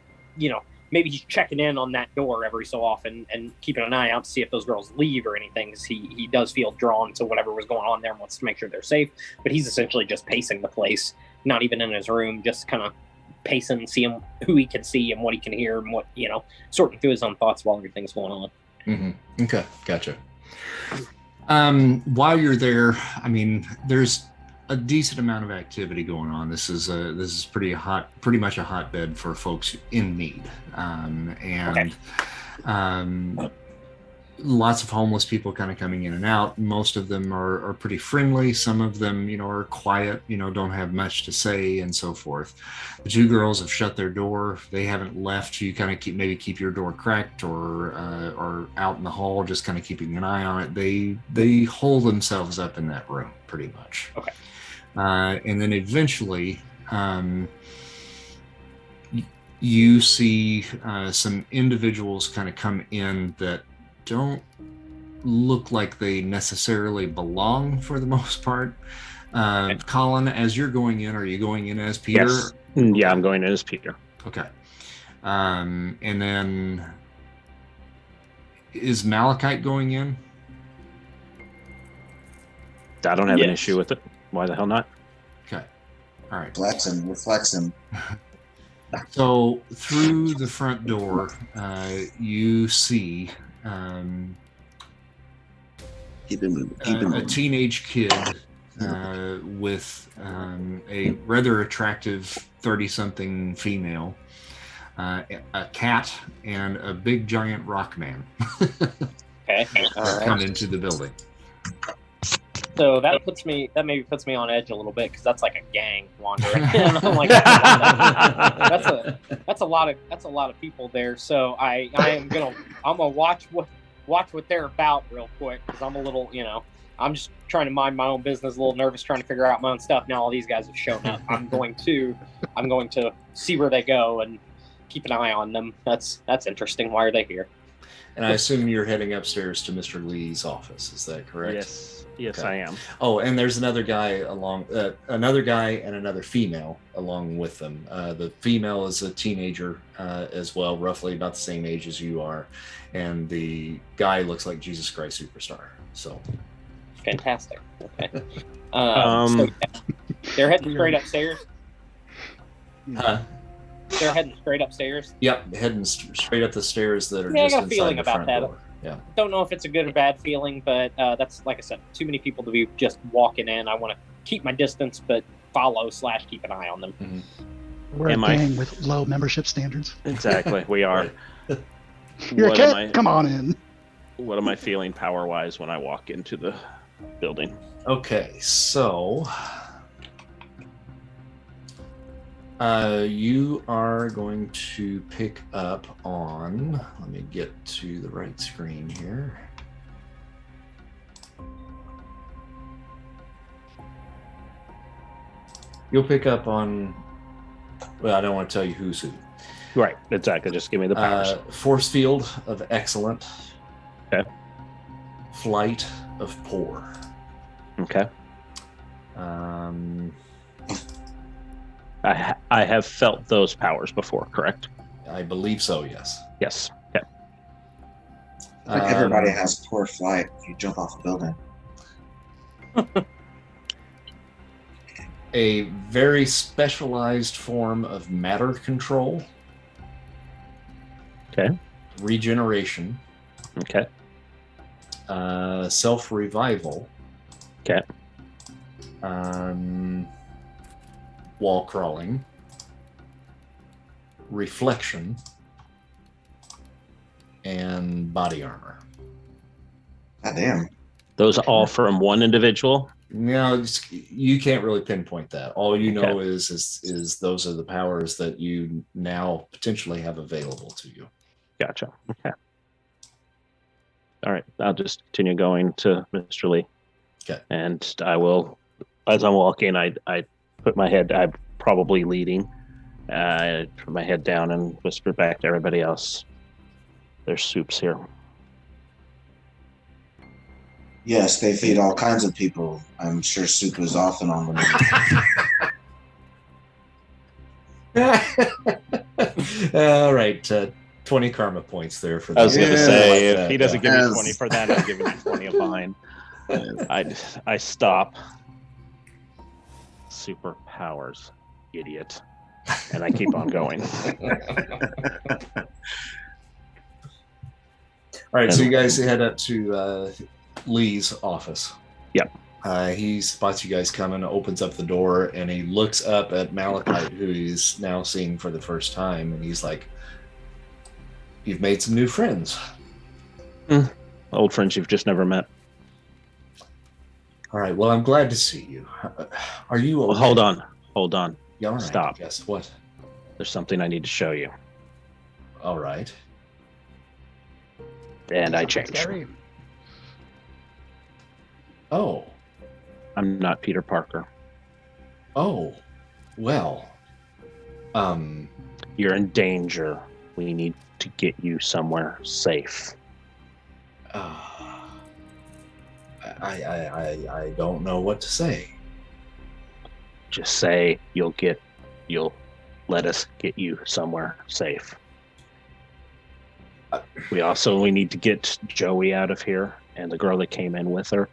maybe he's checking in on that door every so often and keeping an eye out to see if those girls leave or anything. He does feel drawn to whatever was going on there and wants to make sure they're safe. But he's essentially just pacing the place, not even in his room, just kind of pacing, seeing who he can see and what he can hear and what, sorting through his own thoughts while everything's going on. Mm-hmm. Okay, gotcha. While you're there, there's a decent amount of activity going on. This is pretty much a hotbed for folks in need, and lots of homeless people kind of coming in and out. Most of them are pretty friendly. Some of them, are quiet, don't have much to say and so forth. The two girls have shut their door. They haven't left. You kind of keep your door cracked or out in the hall, just kind of keeping an eye on it. They hold themselves up in that room pretty much. Okay. And then eventually, you see some individuals kind of come in that don't look like they necessarily belong for the most part. Colin, as you're going in, are you going in as Peter? Yes. Yeah, I'm going in as Peter. Okay. And then is Malachite going in? I don't have an issue with it. Why the hell not? Okay. All right. We're flexing. So through the front door, you see Keep it moving. a teenage kid with a rather attractive 30-something female, a cat, and a big giant rock man Okay. come into the building. So that maybe puts me on edge a little bit, because that's like a gang wandering. And I'm like, that's a lot of people there. So I'm gonna watch what they're about real quick, because I'm a little, I'm just trying to mind my own business, a little nervous, trying to figure out my own stuff. Now all these guys have shown up. I'm going to see where they go and keep an eye on them. That's interesting. Why are they here? And I assume you're heading upstairs to Mr. Lee's office. Is that correct? Yes, okay. I am. Oh, and there's another guy another guy and another female along with them. The female is a teenager as well, roughly about the same age as you are, and the guy looks like Jesus Christ Superstar. So fantastic. Okay. So they're heading straight upstairs. Huh? They're heading straight upstairs. Yep, heading straight up the stairs that are Yeah, just I got a inside feeling the about front that. door. Yeah. Don't know if it's a good or bad feeling, but that's, like I said, too many people to be just walking in. I want to keep my distance, but follow/keep an eye on them. Mm-hmm. We're a gang with low membership standards. Exactly, we are. You're a kid? Come on in. What am I feeling power-wise when I walk into the building? Okay, so you are going to pick up on, let me get to the right screen here. You'll pick up on, well, I don't want to tell you who's who. Right, exactly. Just give me the powers. Force field of excellent. Okay. Flight of poor. Okay. I have felt those powers before, correct? I believe so, yes. Yes. Okay. Like everybody has poor flight if you jump off a building. A very specialized form of matter control. Okay. Regeneration. Okay. Self-revival. Okay. Wall crawling. Reflection. and body armor. God damn. Those all from one individual? No, you can't really pinpoint that. All you know is those are the powers that you now potentially have available to you. Gotcha. Okay. All right. I'll just continue going to Mr. Lee. Okay. And I will, as I'm walking, I put my head, I'm probably leading, put my head down and whisper back to everybody else. There's soups here. Yes, they feed all kinds of people. I'm sure soup is often on the menu. All right. 20 karma points there for that. I was going to say, if he doesn't give me Yes. 20 for that, I'm giving you 20 of mine. I stop. Superpowers, idiot. And I keep on going. All right, so you guys head up to Lee's office. Yep. He spots you guys coming, opens up the door, and he looks up at Malachite, who he's now seeing for the first time, and he's like, "You've made some new friends." Old friends you've just never met. All right, well, I'm glad to see you. Are you okay? Well, hold on. Yeah, all right, Stop. Yes, what? There's something I need to show you. All right. And I Something change. scary. Oh, I'm not Peter Parker. oh, well, You're in danger. We need to get you somewhere safe. I don't know what to say. Just say you'll let us get you somewhere safe. We need to get Joey out of here and the girl that came in with her.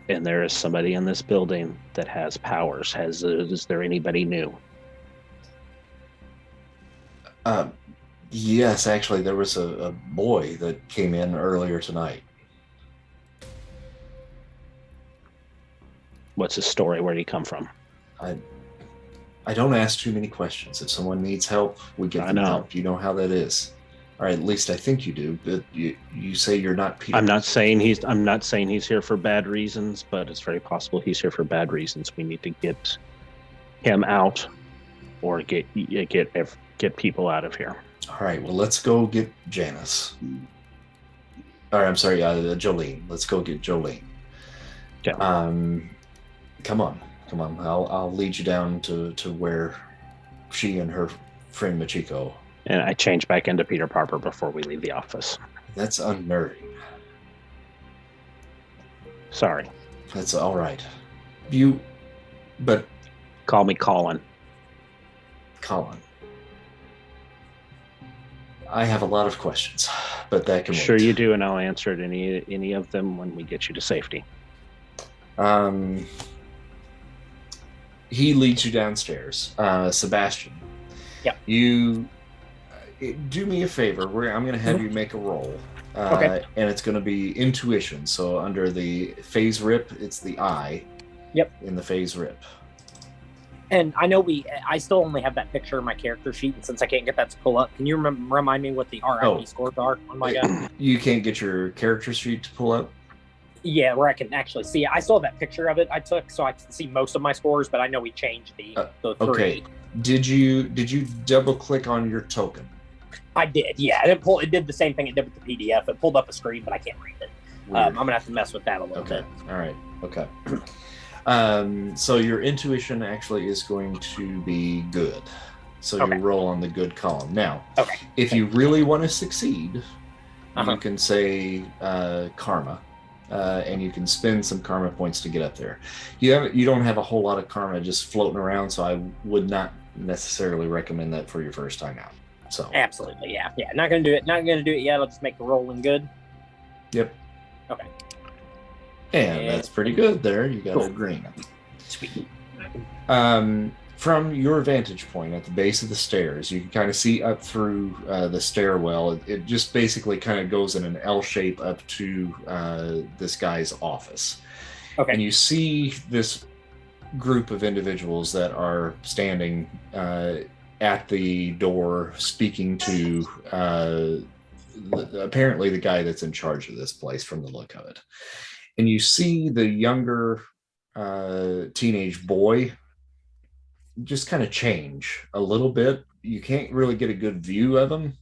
And there is somebody in this building that has powers. Is there anybody new? Yes, actually, there was a boy that came in earlier tonight. What's his story? Where did he come from? I don't ask too many questions. If someone needs help, we get them help. You know how that is. All right, at least I think you do. But you say you're not Peter. I'm not saying he's here for bad reasons, but it's very possible he's here for bad reasons. We need to get him out, or get people out of here. All right, well, let's go get Janice. All right, I'm sorry, Jolene. Let's go get Jolene. Okay. Come on. I'll lead you down to where she and her friend Machiko. And I change back into Peter Parker before we leave the office. That's unnerving. Sorry. That's all right. But Call me Colin. Colin, I have a lot of questions, but that can Sure wait. you do, and I'll answer it any of them when we get you to safety. He leads you downstairs. Sebastian. Yeah. You do me a favor. I'm going to have you make a roll. Okay. And it's going to be intuition. So under the phase rip, it's the I. Yep. In the phase rip. And I know I still only have that picture of my character sheet, and since I can't get that to pull up, can you remind me what the RIP scores are on my guy? You can't get your character sheet to pull up? Yeah, where I can actually see it. I still have that picture of it I took, so I can see most of my scores, but I know we changed the three. Okay. Did you double click on your token? I did, yeah. It did the same thing it did with the PDF. It pulled up a screen, but I can't read it. I'm gonna have to mess with that a little bit. All right. Okay. So your intuition actually is going to be good. So you roll on the good column. Now, if you really want to succeed, you can say karma, and you can spend some karma points to get up there. You don't have a whole lot of karma just floating around, so I would not necessarily recommend that for your first time out. So absolutely, yeah. Not gonna do it yet. I'll just make the rolling good. Yep. Okay. And that's pretty good there. You got a green. Sweet. From your vantage point at the base of the stairs, you can kind of see up through the stairwell. It just basically kind of goes in an L shape up to this guy's office. Okay. And you see this group of individuals that are standing at the door speaking to apparently the guy that's in charge of this place from the look of it. And you see the younger teenage boy just kind of change a little bit. You can't really get a good view of him.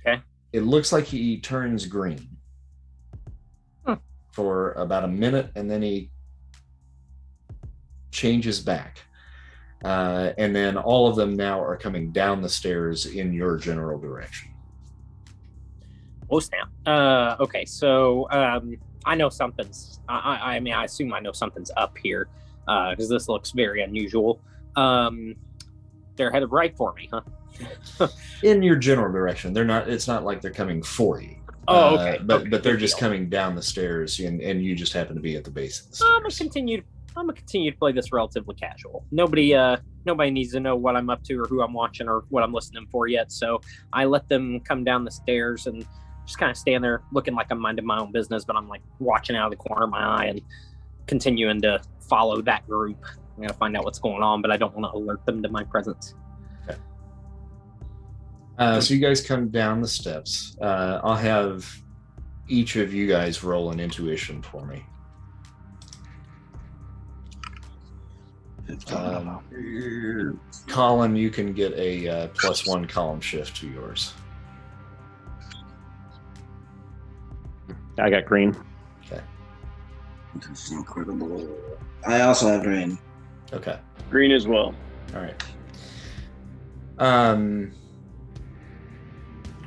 Okay. It looks like he turns green for about a minute, and then he changes back. And then all of them now are coming down the stairs in your general direction. Oh snap. Okay, so I know something's. I mean, I assume I know something's up here because this looks very unusual. They're headed right for me, huh? In your general direction. They're not. It's not like they're coming for you. Oh, okay. But they're just coming down the stairs, and you just happen to be at the base of the stairs. I'm gonna continue to play this relatively casual. Nobody needs to know what I'm up to or who I'm watching or what I'm listening for yet. So I let them come down the stairs and just kind of stand there looking like I'm minding my own business, but I'm like watching out of the corner of my eye and continuing to follow that group. I'm gonna find out what's going on, but I don't want to alert them to my presence. Okay. So you guys come down the steps. I'll have each of you guys roll an intuition for me. Colin, you can get a +1 column shift to yours. I got green. Okay. That's incredible. I also have green. Okay. Green as well. All right.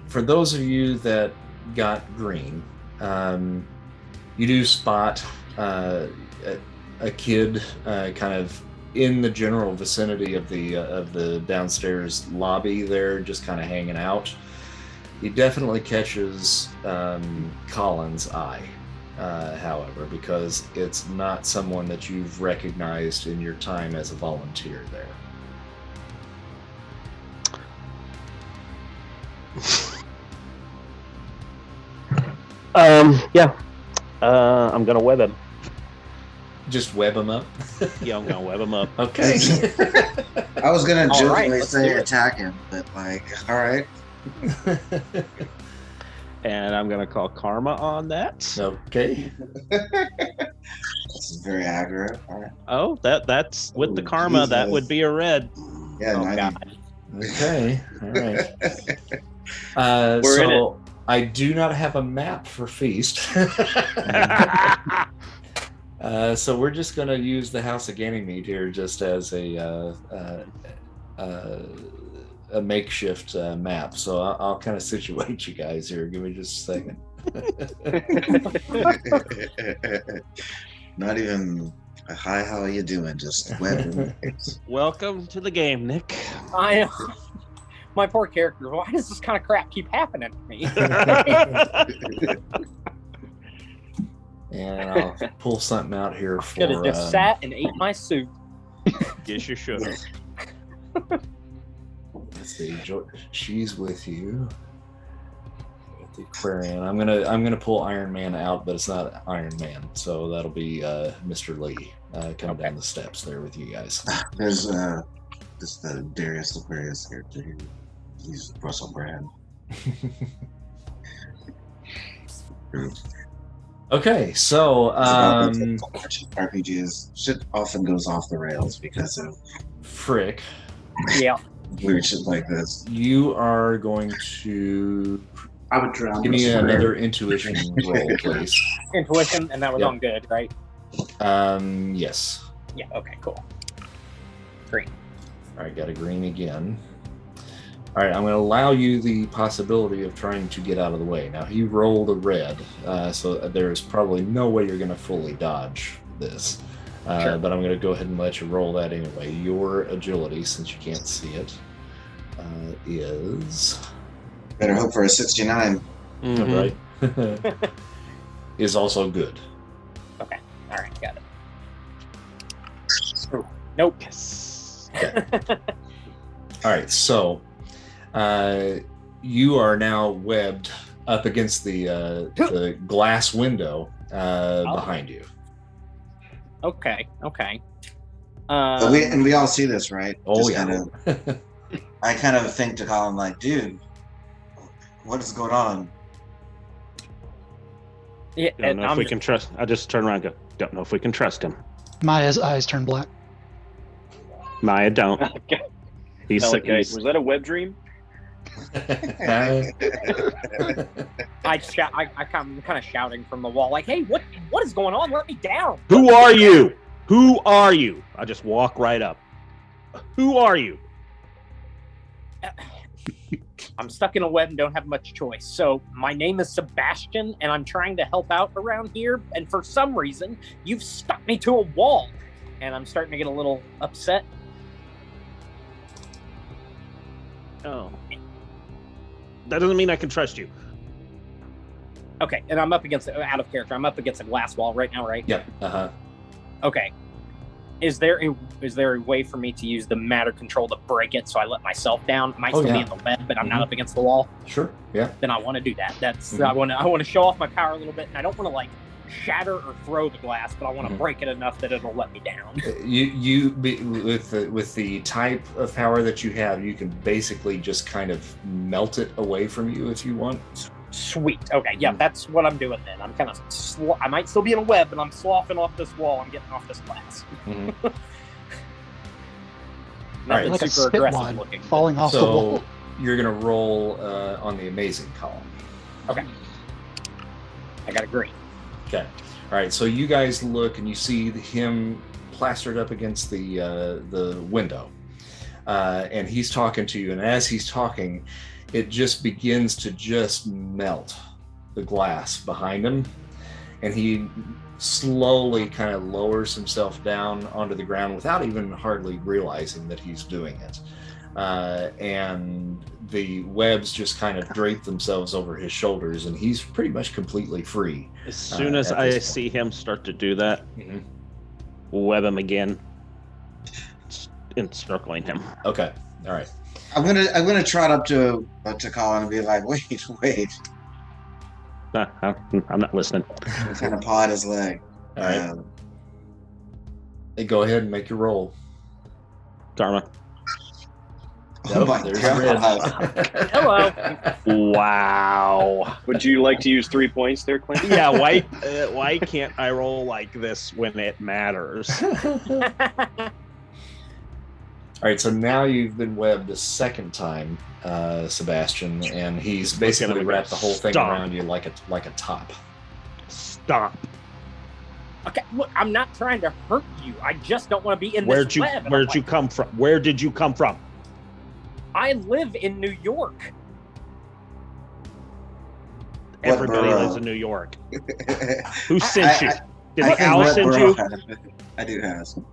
For those of you that got green, you do spot a kid kind of in the general vicinity of the downstairs lobby there, just kind of hanging out. He definitely catches Colin's eye, however, because it's not someone that you've recognized in your time as a volunteer there. Yeah. I'm gonna web him. Just web him up? Yeah, I'm gonna web him up. Okay. I was gonna All jokingly right, say let's do it. attack him, but like, all right. And I'm gonna call karma on that. Okay. This is very accurate. All right. Oh, that's with the Ooh, karma, that Jesus. would be a red. Yeah, Oh 90. god. Okay. All right. We're in So I do not have a map for Feast. So we're just going to use the House of Ganymede here just as a makeshift map. So I'll kind of situate you guys here. Give me just a second. Not even a hi, how are you doing? Just web. Welcome to the game, Nick. I my poor character. Why does this kind of crap keep happening to me? And I'll pull something out here for. Could have just sat and ate my soup. Yes, you should. Let's see. She's with you. With the Aquarian. I'm gonna pull Iron Man out, but it's not Iron Man, so that'll be Mr. Lee coming down the steps there with you guys. There's this the Darius Aquarius character here. He's Russell Brand. Okay, so RPGs shit often goes off the rails because of Frick, Yeah. weird shit like this. you are going to I would drown. give me this forever. another intuition roll, please. Intuition, and that was Yep. on good, right? Yes. Yeah. Okay. Cool. Green. All right, got a green again. All right, I'm going to allow you the possibility of trying to get out of the way. Now, he rolled a red, so there's probably no way you're going to fully dodge this. Sure. But I'm going to go ahead and let you roll that anyway. Your agility, since you can't see it, is... Better hope for a 69. Mhm. Right? is also good. Okay. All right. Got it. Ooh, nope. Yes. All right, so you are now webbed up against the glass window behind you. Okay. Okay. But we all see this, right? Oh, Just yeah. kind of, I kind of think to Colin, like, dude, what is going on? Yeah, Don't know if we can trust. I just turn around and go, don't know if we can trust him. Maya's eyes turn black. Maya, don't. Okay. He's, Okay. he's Was that a web dream? I shout. I'm kind of shouting from the wall, like, "Hey, what is going on? Let me down!" Who are you? Who are you? I just walk right up. Who are you? I'm stuck in a web and don't have much choice. So my name is Sebastian, and I'm trying to help out around here. And for some reason, you've stuck me to a wall, and I'm starting to get a little upset. Oh. That doesn't mean I can trust you. Okay, and I'm up against out of character. I'm up against a glass wall right now, right? Yep. Okay. Is there a way for me to use the matter control to break it so I let myself down? I might still be in the web, but I'm not up against the wall. Sure. Yeah. Then I want to do that. I want to show off my power a little bit, and I don't want to like shatter or throw the glass, but I want to break it enough that it'll let me down. With the type of power that you have, you can basically just kind of melt it away from you if you want. Sweet. Okay. Yeah, that's what I'm doing then. I'm kind of I might still be in a web, but I'm sloughing off this wall. I'm getting off this glass. All right. Like a super spit aggressive wad looking. falling off the wall. So you're gonna roll on the amazing column. Okay. I got a green. Okay. All right. So you guys look and you see him plastered up against the window, and he's talking to you. And as he's talking, it just begins to just melt the glass behind him, and he slowly kind of lowers himself down onto the ground without even hardly realizing that he's doing it. And the webs just kind of drape themselves over his shoulders, and he's pretty much completely free. As soon as I see him start to do that, web him again, encircling him. Okay. All right. I'm gonna trot up to Colin and be like, wait. I'm not listening. I'm kind of paw at his leg. All right. Hey, go ahead and make your roll. Dharma. Oh my there's god. red. Hello. Wow. Would you like to use 3 points there, Clint? Yeah, why can't I roll like this when it matters? All right, so now you've been webbed a second time, Sebastian, and he's basically wrapped the whole thing around you like a top. Stop. Okay, look, I'm not trying to hurt you. I just don't want to be in this web. Where'd you come from? Where did you come from? I live in New York. Everybody lives in New York. Who sent you? Did I Al send you? I do have some.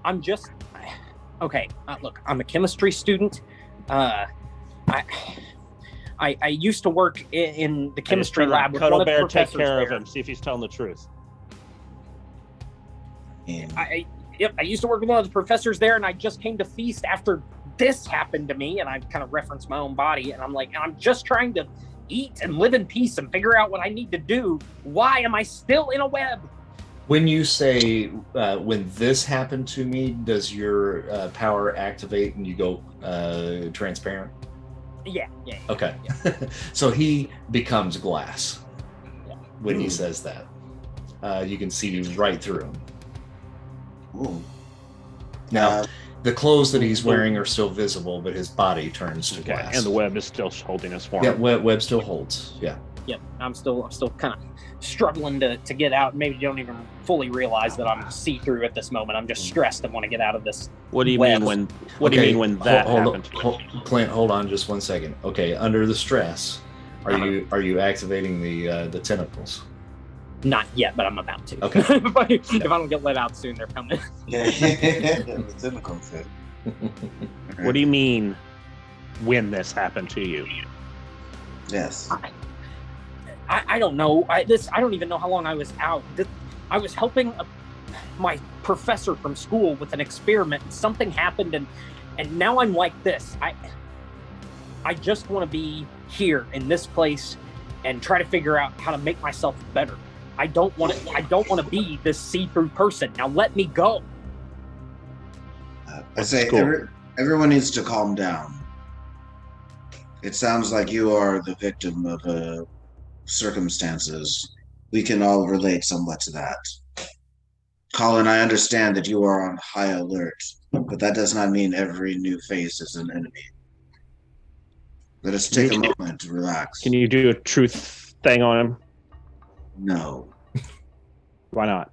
I'm just okay. Look, I'm a chemistry student. I used to work in the chemistry lab with one Cuddle of the Bear, take professors care of there. him. See if he's telling the truth. I used to work with one of the professors there, and I just came to feast after this happened to me, and I kind of referenced my own body, and I'm like, I'm just trying to eat and live in peace and figure out what I need to do. Why am I still in a web? When you say, when this happened to me, does your power activate and you go transparent? Yeah. Okay. Yeah. So he becomes glass when he says that. You can see right through him. Ooh. Now, the clothes that he's wearing are still visible, but his body turns to glass. And the web is still holding us for Yeah, him. web still holds. Yeah. Yep. I'm still kind of struggling to get out. Maybe you don't even fully realize that I'm see-through at this moment. I'm just stressed and want to get out of this. What do you web. mean when? What do you mean when that happened? Clint, hold on just one second. Okay, under the stress, are you activating the tentacles? Not yet, but I'm about to. Okay. if I don't get let out soon, they're coming. Yeah, the tentacle fit. What do you mean when this happened to you? Yes. I don't know. I don't even know how long I was out. I was helping my professor from school with an experiment. Something happened, and now I'm like this. I just want to be here in this place and try to figure out how to make myself better. I don't want to be this see-through person. Now let me go. I say everyone needs to calm down. It sounds like you are the victim of circumstances we can all relate somewhat to that. Colin, I understand that you are on high alert, but that does not mean every new face is an enemy. Let us take a moment to relax. Can you do a truth thing on him? No. Why not?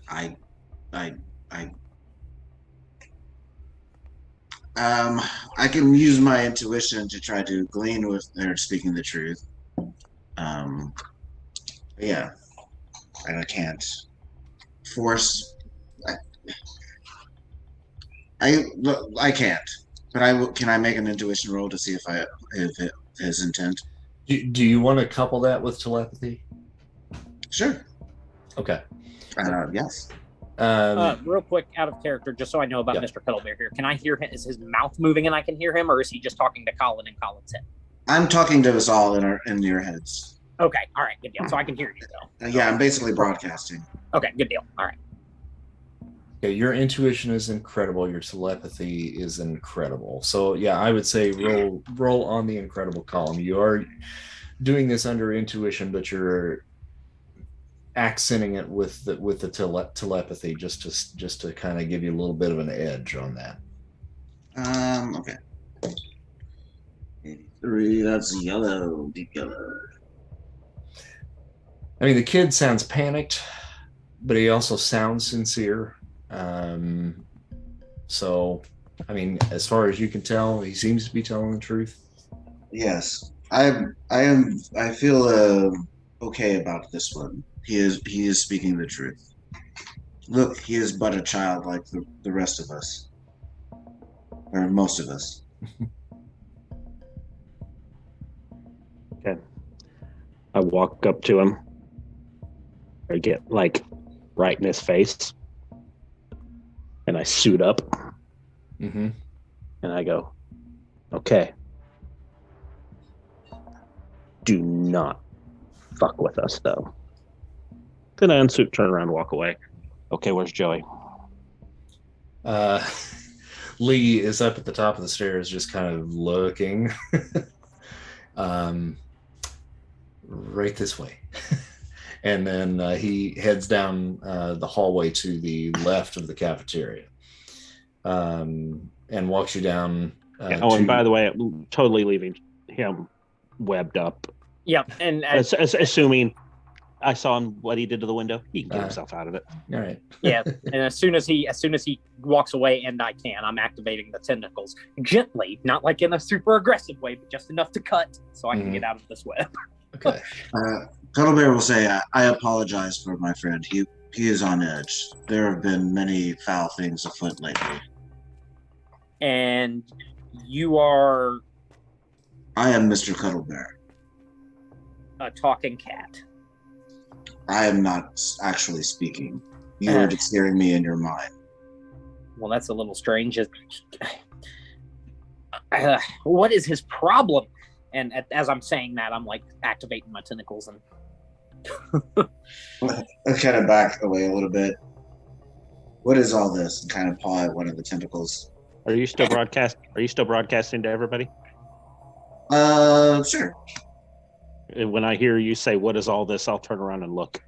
I can use my intuition to try to glean with they're speaking the truth. Yeah, and I can't force. I can't. But I will. Can I make an intuition roll to see if his intent? Do you want to couple that with telepathy? Sure. Okay. Yes. Real quick, out of character, just so I know about Mr. Cuddlebear here. Can I hear him? Is his mouth moving and I can hear him, or is he just talking to Colin in Colin's head? I'm talking to us all in your heads. Okay, all right, good deal. So I can hear you though. Yeah, I'm basically broadcasting. Okay, good deal. All right. Okay, your intuition is incredible. Your telepathy is incredible. So yeah, I would say roll on the incredible column. You are doing this under intuition, but you're accenting it with the telepathy just to kind of give you a little bit of an edge on that. Okay. 83, that's yellow, deep yellow. I mean, the kid sounds panicked, but he also sounds sincere. So, I mean, as far as you can tell, he seems to be telling the truth. Yes, I feel okay about this one. He is speaking the truth. Look, he is but a child like the rest of us, or most of us. Okay. I walk up to him. I get like right in his face, and I suit up, Mm-hmm. and I go, "Okay, do not fuck with us, though." Then I unsuit, turn around, walk away. Okay, where's Joey? Lee is up at the top of the stairs, just kind of looking. Right this way. And then he heads down the hallway to the left of the cafeteria, and walks you down. And by the way, I'm totally leaving him webbed up. Yep, and assuming I saw him what he did to the window, he can get himself out of it. All right. Yeah, and as soon as he walks away, and I'm activating the tentacles gently, not like in a super aggressive way, but just enough to cut so I can get out of this web. Okay. Cuddlebear will say, I apologize for my friend. He is on edge. There have been many foul things afoot lately. And you are I am Mr. Cuddlebear. a talking cat. I am not actually speaking. You are just hearing me in your mind. Well, that's a little strange. What is his problem? And as I'm saying that, I'm like activating my tentacles and Let's kind of back away a little bit. What is all this? And kind of paw at one of the tentacles. Are you still broadcasting to everybody? Sure. When I hear you say, "What is all this?" I'll turn around and look.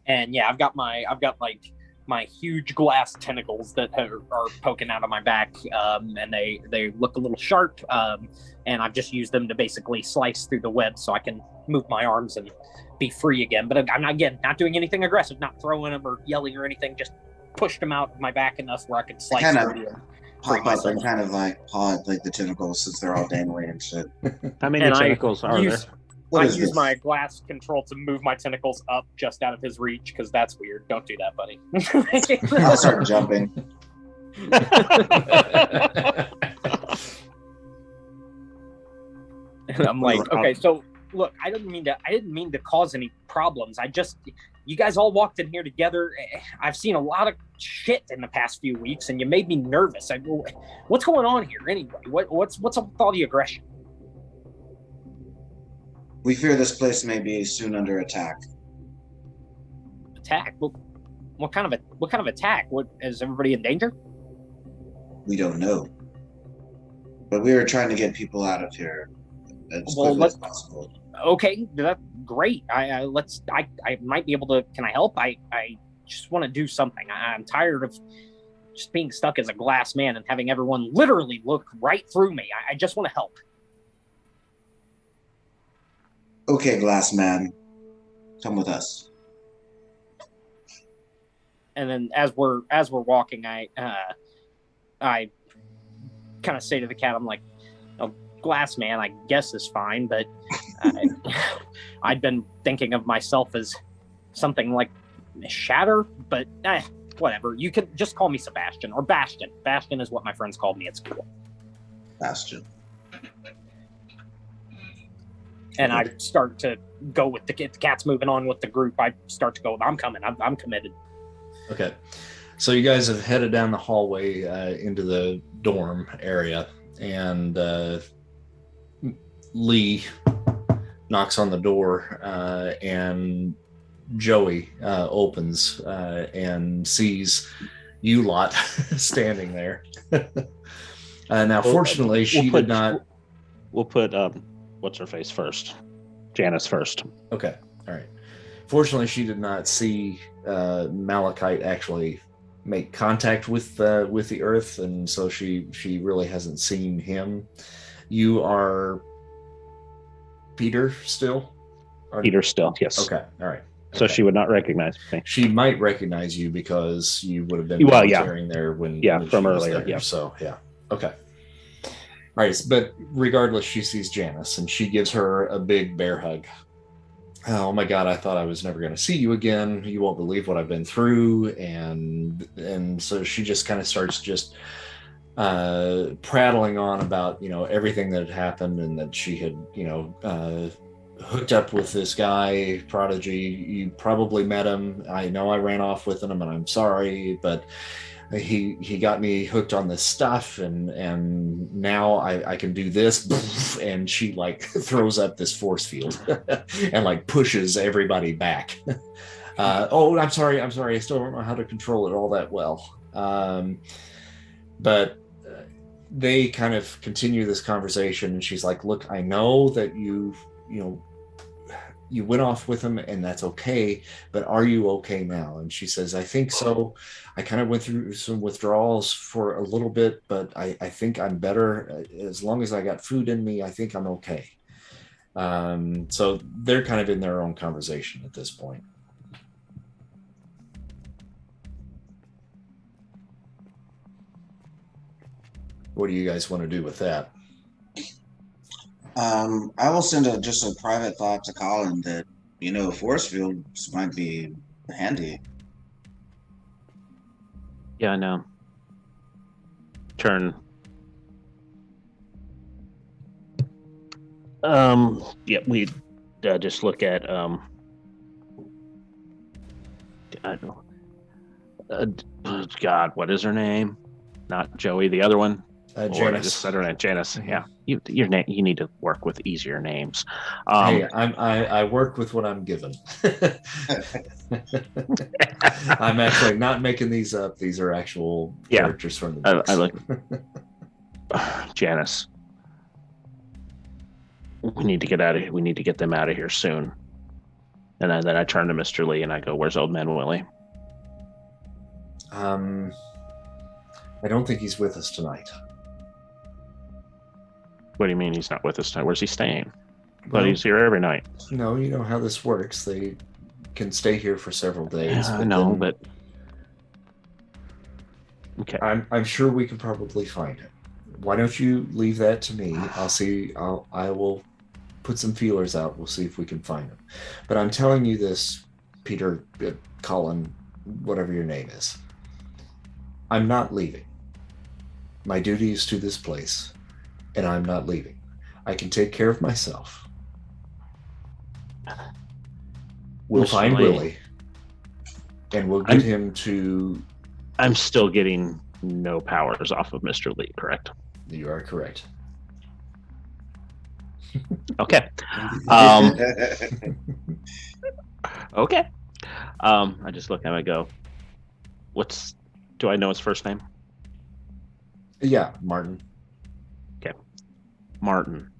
And yeah, I've got like my huge glass tentacles that are poking out of my back, and they look a little sharp. And I've just used them to basically slice through the web so I can move my arms and be free again. But I'm not doing anything aggressive, not throwing them or yelling or anything. Just pushed them out of my back enough where I could slice through them. Pop up and kind of like paw at like the tentacles since they're all dangling and shit. How many tentacles are there? I use my glass control to move my tentacles up just out of his reach, because that's weird. Don't do that, buddy. I'll start jumping. And I'm like, okay, so look, I didn't mean to cause any problems. You guys all walked in here together. I've seen a lot of shit in the past few weeks, and you made me nervous. What's going on here anyway? What's up with all the aggression? We fear this place may be soon under attack. Attack? What kind of attack? What, is everybody in danger? We don't know. But we are trying to get people out of here as quickly as possible. Okay, that's great. I might be able to. Can I help? I just want to do something. I'm tired of just being stuck as a glass man and having everyone literally look right through me. I just want to help. Okay, glass man, come with us. And then as we're walking, I kind of say to the cat, I'm like, "Oh, glass man, I guess is fine, but I'd been thinking of myself as something like Shatter, but whatever. You can just call me Sebastian or Bastion. Bastion is what my friends called me at school." Bastion. And I start to go with the cat's moving on with the group. I start to go, I'm coming. I'm committed. Okay. So you guys have headed down the hallway into the dorm area, and Lee knocks on the door, and Joey opens and sees you lot standing there. Now, fortunately, she did not. We'll put what's her face first, Janice first. Okay, all right. Fortunately, she did not see Malachite actually make contact with the Earth, and so she really hasn't seen him. You are Peter still? Peter still, yes. Okay, all right. So okay. she would not recognize me. She might recognize you because you would have been volunteering there when from she was earlier. there. Yeah. So yeah, okay. All right, but regardless, she sees Janice and she gives her a big bear hug. Oh my God, I thought I was never going to see you again. You won't believe what I've been through. And so she just kind of starts just prattling on about, everything that had happened, and that she had, hooked up with this guy, Prodigy. You probably met him. I know I ran off with him, and I'm sorry, but he got me hooked on this stuff, and now I can do this. And she like throws up this force field and like pushes everybody back. Oh, I'm sorry, I still don't know how to control it all that well. But they kind of continue this conversation, and she's like, look, I know that you went off with him, and that's okay, but are you okay now? And she says, I think so. I kind of went through some withdrawals for a little bit, but I think I'm better. As long as I got food in me, I think I'm okay. So they're kind of in their own conversation at this point. What do you guys want to do with that? I will send just a private thought to Colin that, force fields might be handy. Yeah, I know. Turn. Yeah, we just look at I don't know. God, what is her name? Not Joey, the other one. Janice. Just said her name, Janice. Yeah, your name. You need to work with easier names. Hey, I work with what I'm given. I'm actually not making these up. These are actual characters from the books. I like Janice. We need to get out of here. We need to get them out of here soon. And then I turn to Mr. Lee and I go, "Where's Old Man Willie?" I don't think he's with us tonight. What do you mean he's not with us tonight? Where's he staying? Well, But he's here every night. No, you know how this works. They can stay here for several days. I know, but okay. I'm sure we can probably find him. Why don't you leave that to me? I will put some feelers out. We'll see if we can find him. But I'm telling you this, Peter, Colin, whatever your name is. I'm not leaving. My duty is to this place, and I'm not leaving. I can take care of myself. We'll find Willie, and we'll get him to... I'm still getting no powers off of Mr. Lee, correct? You are correct. Okay. Okay. I just look at him and I go, do I know his first name? Yeah, Martin. Okay. Martin.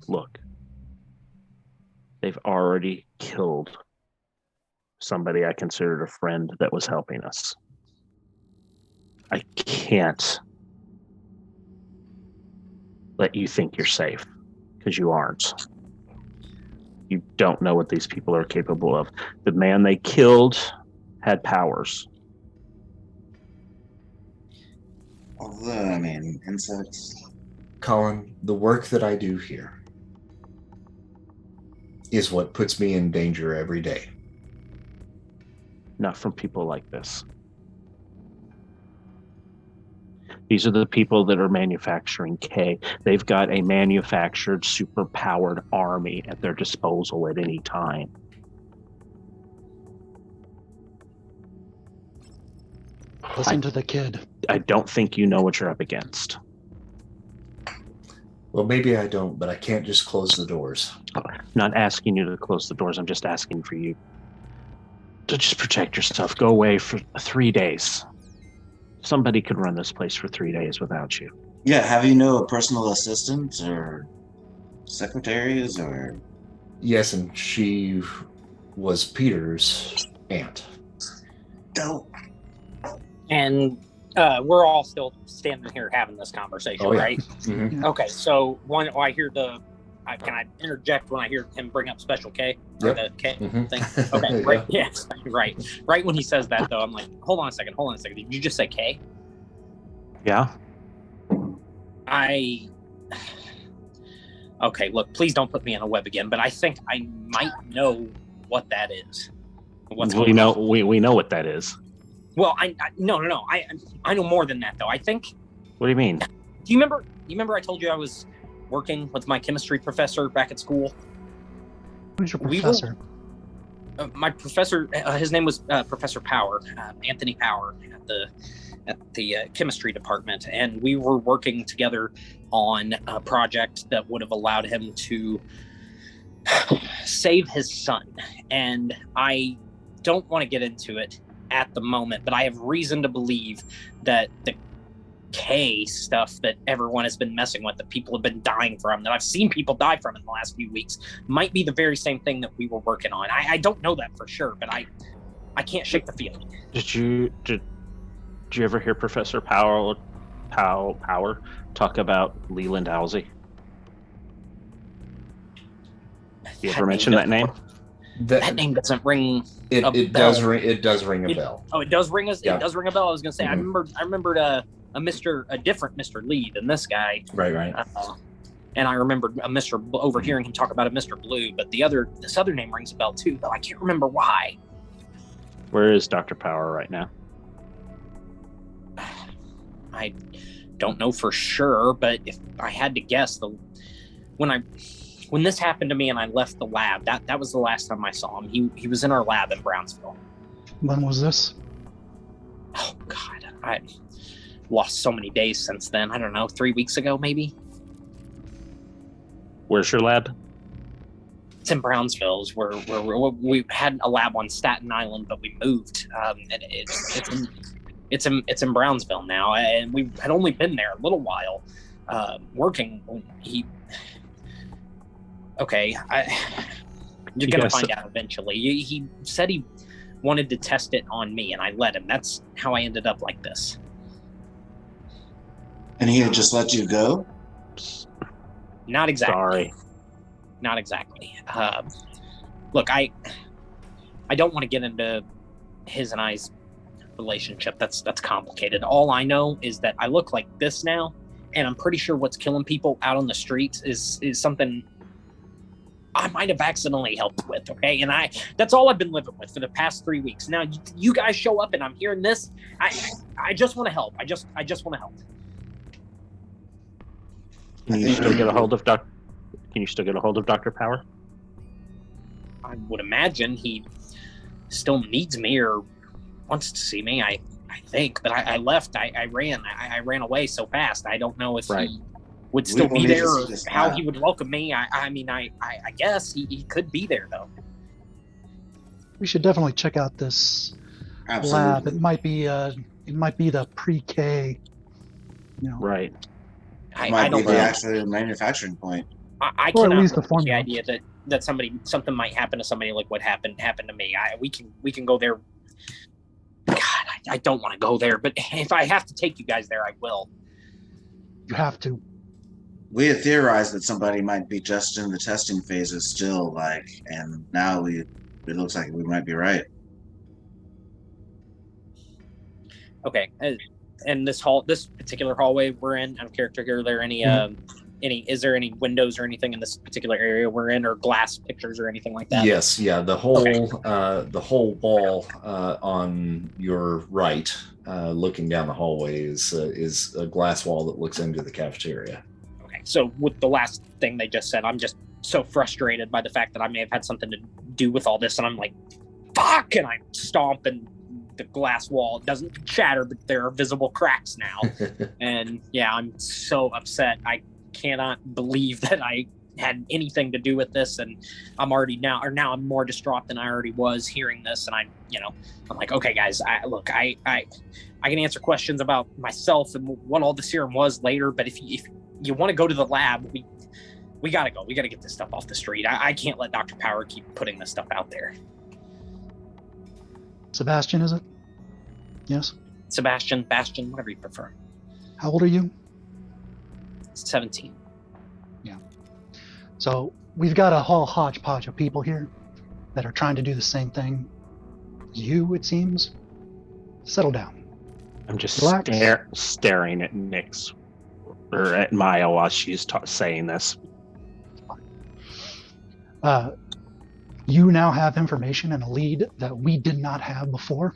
Look, They've already killed somebody I considered a friend that was helping us. I can't let you think you're safe, because you aren't. You don't know what these people are capable of. The man they killed had powers. Although, I mean, insects. Colin, the work that I do here is what puts me in danger every day. Not from people like this. These are the people that are manufacturing K. They've got a manufactured, super-powered army at their disposal at any time. Listen to the kid. I don't think you know what you're up against. Well, maybe I don't, but I can't just close the doors. I'm not asking you to close the doors. I'm just asking for you to just protect yourself. Go away for 3 days. Somebody could run this place for 3 days without you. Yeah, have you a personal assistant or secretaries or? Yes, and she was Peter's aunt. Dope. And we're all still standing here having this conversation, right? Mm-hmm. Okay, so when I hear can I interject when I hear him bring up Special K? Or Yep. the K Mhm. thing? Okay, right. Yes, right. Right when he says that, though, I'm like, hold on a second. Did you just say K? Yeah? Okay, look, please don't put me in a web again, but I think I might know what that is. We know what that is. Well, no. I know more than that, though. I think. What do you mean? Do you remember I told you I was working with my chemistry professor back at school? Who's your professor? My professor, his name was Professor Power, Anthony Power, at the chemistry department, and we were working together on a project that would have allowed him to save his son. And I don't want to get into it at the moment, but I have reason to believe that the K stuff that everyone has been messing with, that people have been dying from, that I've seen people die from in the last few weeks, might be the very same thing that we were working on. I don't know that for sure, but I can't shake the feeling. Did you ever hear Professor Power talk about Leland Halsey? You ever mention that name? That name doesn't ring. It does ring a bell. Oh, it does ring us. Yeah. It does ring a bell. I was gonna say. Mhm. I remembered a different Mr. Lee than this guy. Right. And I remembered overhearing him talk about a Mr. Blue, but this other name rings a bell too, though I can't remember why. Where is Dr. Power right now? I don't know for sure, but if I had to guess, when this happened to me and I left the lab, that was the last time I saw him. He was in our lab in Brownsville. When was this? Oh God, I lost so many days since then. I don't know, 3 weeks ago maybe. Where's your lab? It's in Brownsville. Where we had a lab on Staten Island, but we moved. And it's in Brownsville now, and we had only been there a little while, working. You're gonna find out eventually. He said he wanted to test it on me, and I let him. That's how I ended up like this. And he had just let you go? Not exactly. Sorry. Not exactly. Look, I don't want to get into his and I's relationship. That's complicated. All I know is that I look like this now, and I'm pretty sure what's killing people out on the streets is something I might have accidentally helped with, okay? And that's all I've been living with for the past 3 weeks. Now you guys show up and I'm hearing this. I just want to help. I just want to help. Can you still get a hold of Dr. Power? I would imagine he still needs me or wants to see me. I think, but I left. I ran away so fast. I don't know if he would still be there or how he would welcome me. I mean, I guess he could be there though. We should definitely check out this lab. It might be the pre-K. Right. I Might don't be the know. actual manufacturing point. I Or at cannot least the the formula. idea that something might happen to somebody like what happened to me. We can go there. God, I don't want to go there, but if I have to take you guys there, I will. You have to. We had theorized that somebody might be just in the testing phases still, and now it looks like we might be right. Okay, and this particular hallway we're in, out of character here, are there is there any windows or anything in this particular area we're in, or glass pictures or anything like that? Yes, yeah. The whole wall on your right, looking down the hallway, is a glass wall that looks into the cafeteria. Okay, so with the last thing they just said, I'm just so frustrated by the fact that I may have had something to do with all this, and I'm like, fuck, and I stomp, and the glass wall doesn't shatter, but there are visible cracks now. And yeah, I'm so upset. I cannot believe that I had anything to do with this, and I'm I'm more distraught than I already was hearing this. And I'm like, okay, guys, I can answer questions about myself and what all the serum was later, but if you want to go to the lab, we gotta go. We gotta get this stuff off the street. I can't let Dr. Power keep putting this stuff out there. Sebastian, is it? Yes? Sebastian, Bastion, whatever you prefer. How old are you? 17. Yeah. So we've got a whole hodgepodge of people here that are trying to do the same thing as you, it seems. Settle down. I'm just Relax. staring at Nyx, or at Maya while she's saying this. You now have information and a lead that we did not have before.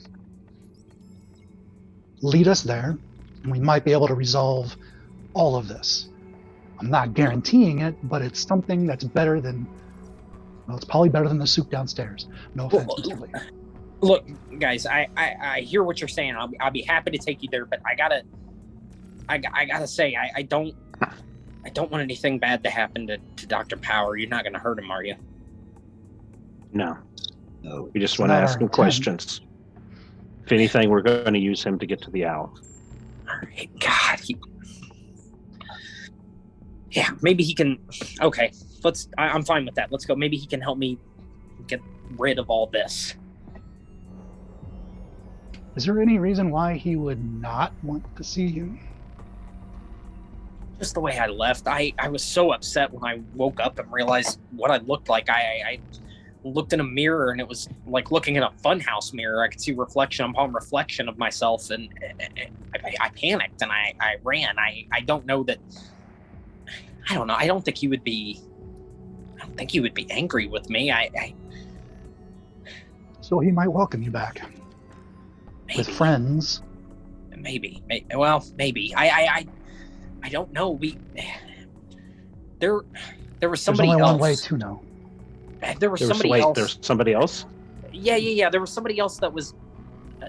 Lead us there, and we might be able to resolve all of this. I'm not guaranteeing it, but it's something that's better than, well, it's probably better than the soup downstairs. No offense, Mr. Lee. Look, guys, I hear what you're saying. I'll be happy to take you there, but I gotta say, I don't want anything bad to happen to Dr. Power. You're not gonna hurt him, are you? No. We just want to ask him questions. If anything, we're going to use him to get to the owl. All right, God. Yeah, maybe he can. Okay, I'm fine with that. Let's go. Maybe he can help me get rid of all this. Is there any reason why he would not want to see you? Just the way I left. I was so upset when I woke up and realized what I looked like. I looked in a mirror, and it was like looking in a funhouse mirror. I could see reflection upon reflection of myself, and I panicked and I ran. I don't know that. I don't know. I don't think he would be angry with me. So he might welcome you back. Maybe. With friends. Maybe. Well, maybe. I don't know. There was somebody There's only else. one way to know. There was somebody else. There's somebody else? Yeah. There was somebody else that was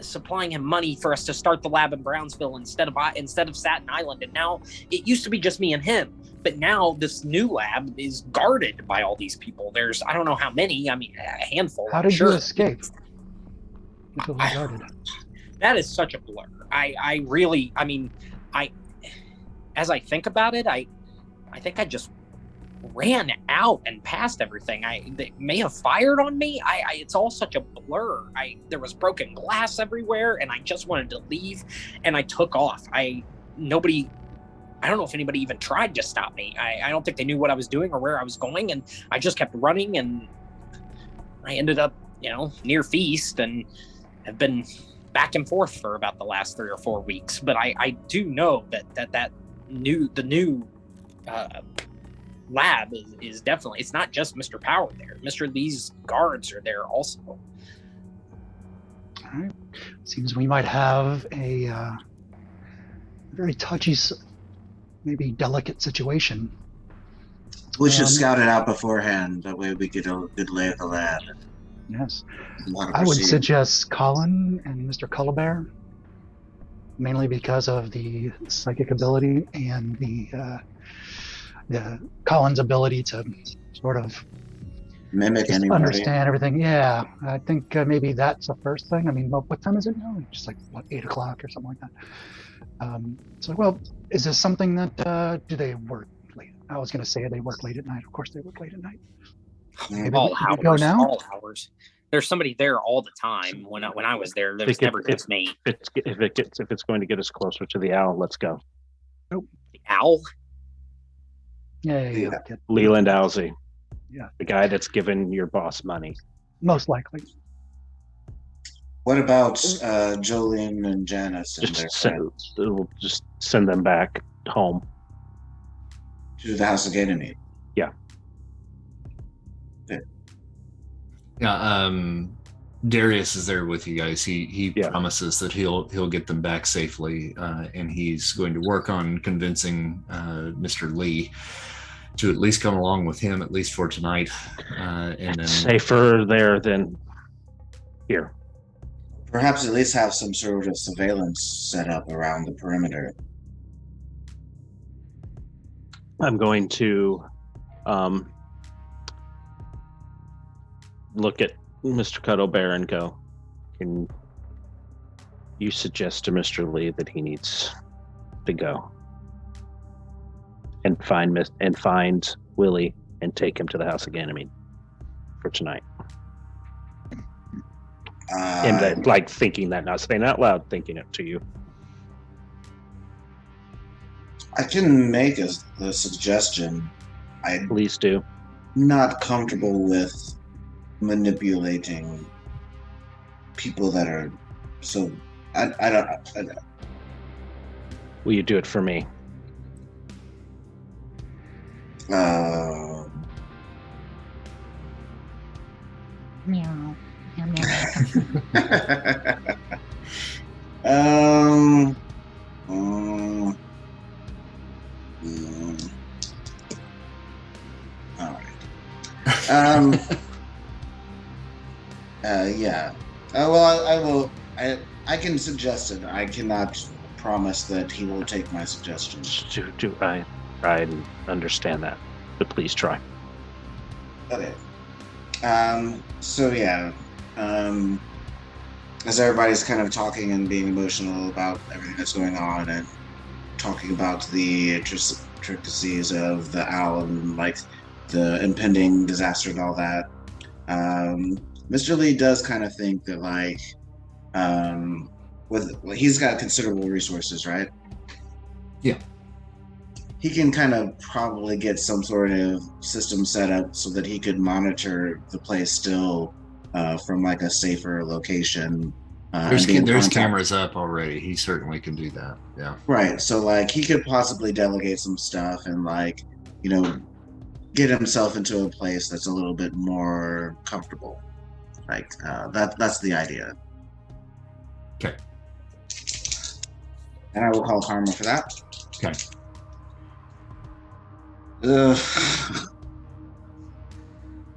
supplying him money for us to start the lab in Brownsville instead of Staten Island. And now it used to be just me and him, but now this new lab is guarded by all these people. There's I don't know how many. I mean, a handful. How did you escape? If it was guarded. That is such a blur. I really. I mean, as I think about it, I think I just ran out and past everything. They may have fired on me. It's all such a blur. There was broken glass everywhere, and I just wanted to leave, and I took off. I don't know if anybody even tried to stop me. I don't think they knew what I was doing or where I was going, and I just kept running, and I ended up, near Feast, and have been back and forth for about the last 3 or 4 weeks. But I do know that the new lab is definitely, it's not just Mr. Power there. Mr. Lee's guards are there also. All right. Seems we might have a very touchy, maybe delicate situation. We should scout it out beforehand. That way we get a good lay of the land. Yes. I would suggest Colin and Mr. Cullbear, mainly because of the psychic ability and the Colin's ability to sort of mimic anybody. Understand everything. Yeah, I think maybe that's the first thing. I mean, what time is it now? Just like 8 o'clock or something like that. So, well, is this something that do they work late? I was going to say they work late at night. Of course, they work late at night. Maybe all we should hours. go now? All hours. There's somebody there all the time. When I was there, there was never just me. If it's going to get us closer to the owl, let's go. The owl? Yeah. Leland Owsley. Yeah. The guy that's given your boss money. Most likely. What about Jolene and Janice and their friends We'll just send them back home. to the House of Ganymede? Yeah, Darius is there with you guys. He promises that he'll get them back safely, and he's going to work on convincing Mr. Lee to at least come along with him, at least for tonight. And then Safer there than here. Perhaps at least have some sort of surveillance set up around the perimeter. I'm going to look at Mr. Cuddlebear and go, can you suggest to Mr. Lee that he needs to go and find Willie and take him to the House of Ganymede for tonight? And like thinking that, not saying out loud, thinking it to you. I can make the suggestion. I'm Please do. not comfortable with manipulating people that are so. I don't. Will you do it for me? Meow. Meow, meow. All right. Yeah. Well, I will. I can suggest it. I cannot promise that he will take my suggestions. Do I try and understand that? But please try. Okay. So yeah. As everybody's kind of talking and being emotional about everything that's going on and talking about the intricacies of the owl and like the impending disaster and all that, Mr. Lee does kind of think that like he's got considerable resources, right? Yeah. He can kind of probably get some sort of system set up so that he could monitor the place still from like a safer location. There's cameras up already. He certainly can do that. Yeah. Right. So like he could possibly delegate some stuff and like, get himself into a place that's a little bit more comfortable. Like that's the idea. Okay. And I will call Karma for that. Okay. Ugh.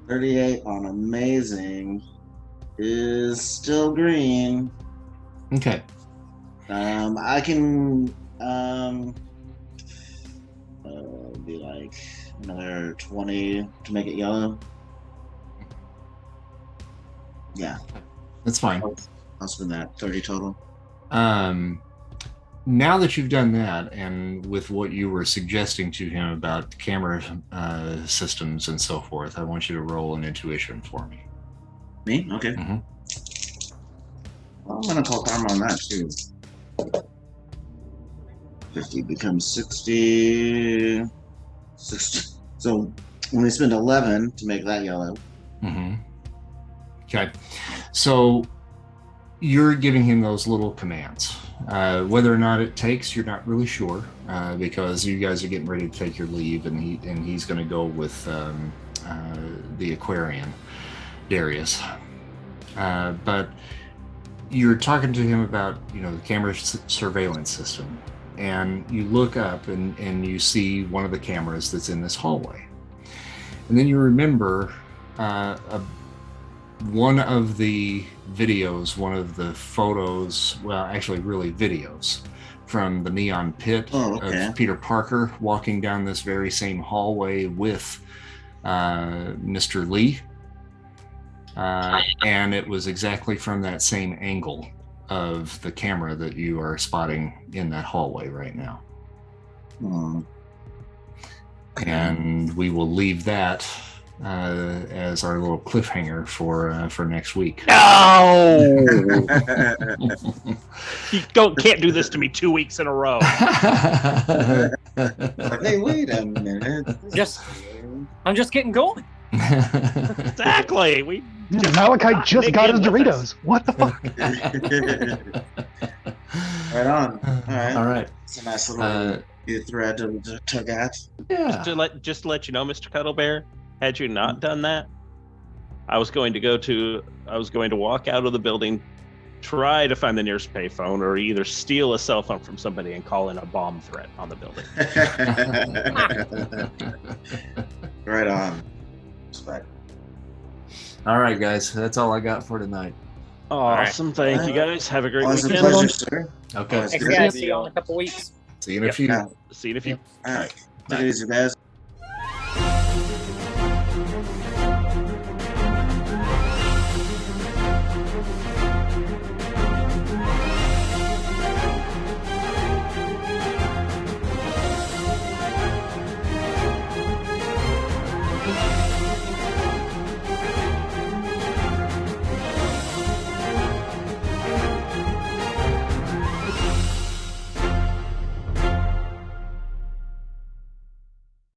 38 on amazing is still green. Okay. I can be like another 20 to make it yellow. Yeah. That's fine. I'll spend that 30 total. Now that you've done that, and with what you were suggesting to him about camera systems and so forth, I want you to roll an intuition for me. Me? Okay. Mm-hmm. Well, I'm gonna call Karma on that too. 50 becomes 60. 60. So when we spend 11 to make that yellow. Mm-hmm. Okay. So you're giving him those little commands. Whether or not it takes, you're not really sure, because you guys are getting ready to take your leave, and he's going to go with the Aquarian, Darius. But you're talking to him about the camera surveillance system, and you look up and you see one of the cameras that's in this hallway, and then you remember one of the videos, one of the photos, well, actually really videos from the neon pit of Peter Parker walking down this very same hallway with Mr. Lee. And it was exactly from that same angle of the camera that you are spotting in that hallway right now. Hmm. And we will leave that as our little cliffhanger for next week. No, you can't do this to me 2 weeks in a row. Hey, wait a minute. I'm just getting going. Exactly. Malachi just got his Doritos. What the fuck? Right on. All right. All right. It's a nice little thread to tug at. Yeah. Just to let you know, Mr. Cuddle Bear, had you not done that, I was going to walk out of the building, try to find the nearest payphone, or either steal a cell phone from somebody and call in a bomb threat on the building. Right on. Respect. All right, guys. That's all I got for tonight. Awesome. Thank you, guys. Have a great Always a weekend. pleasure, sir. Okay. Always Thanks, good. guys. See you all in a couple weeks. See you in a few. See you in a few. All right. Take it easy, guys.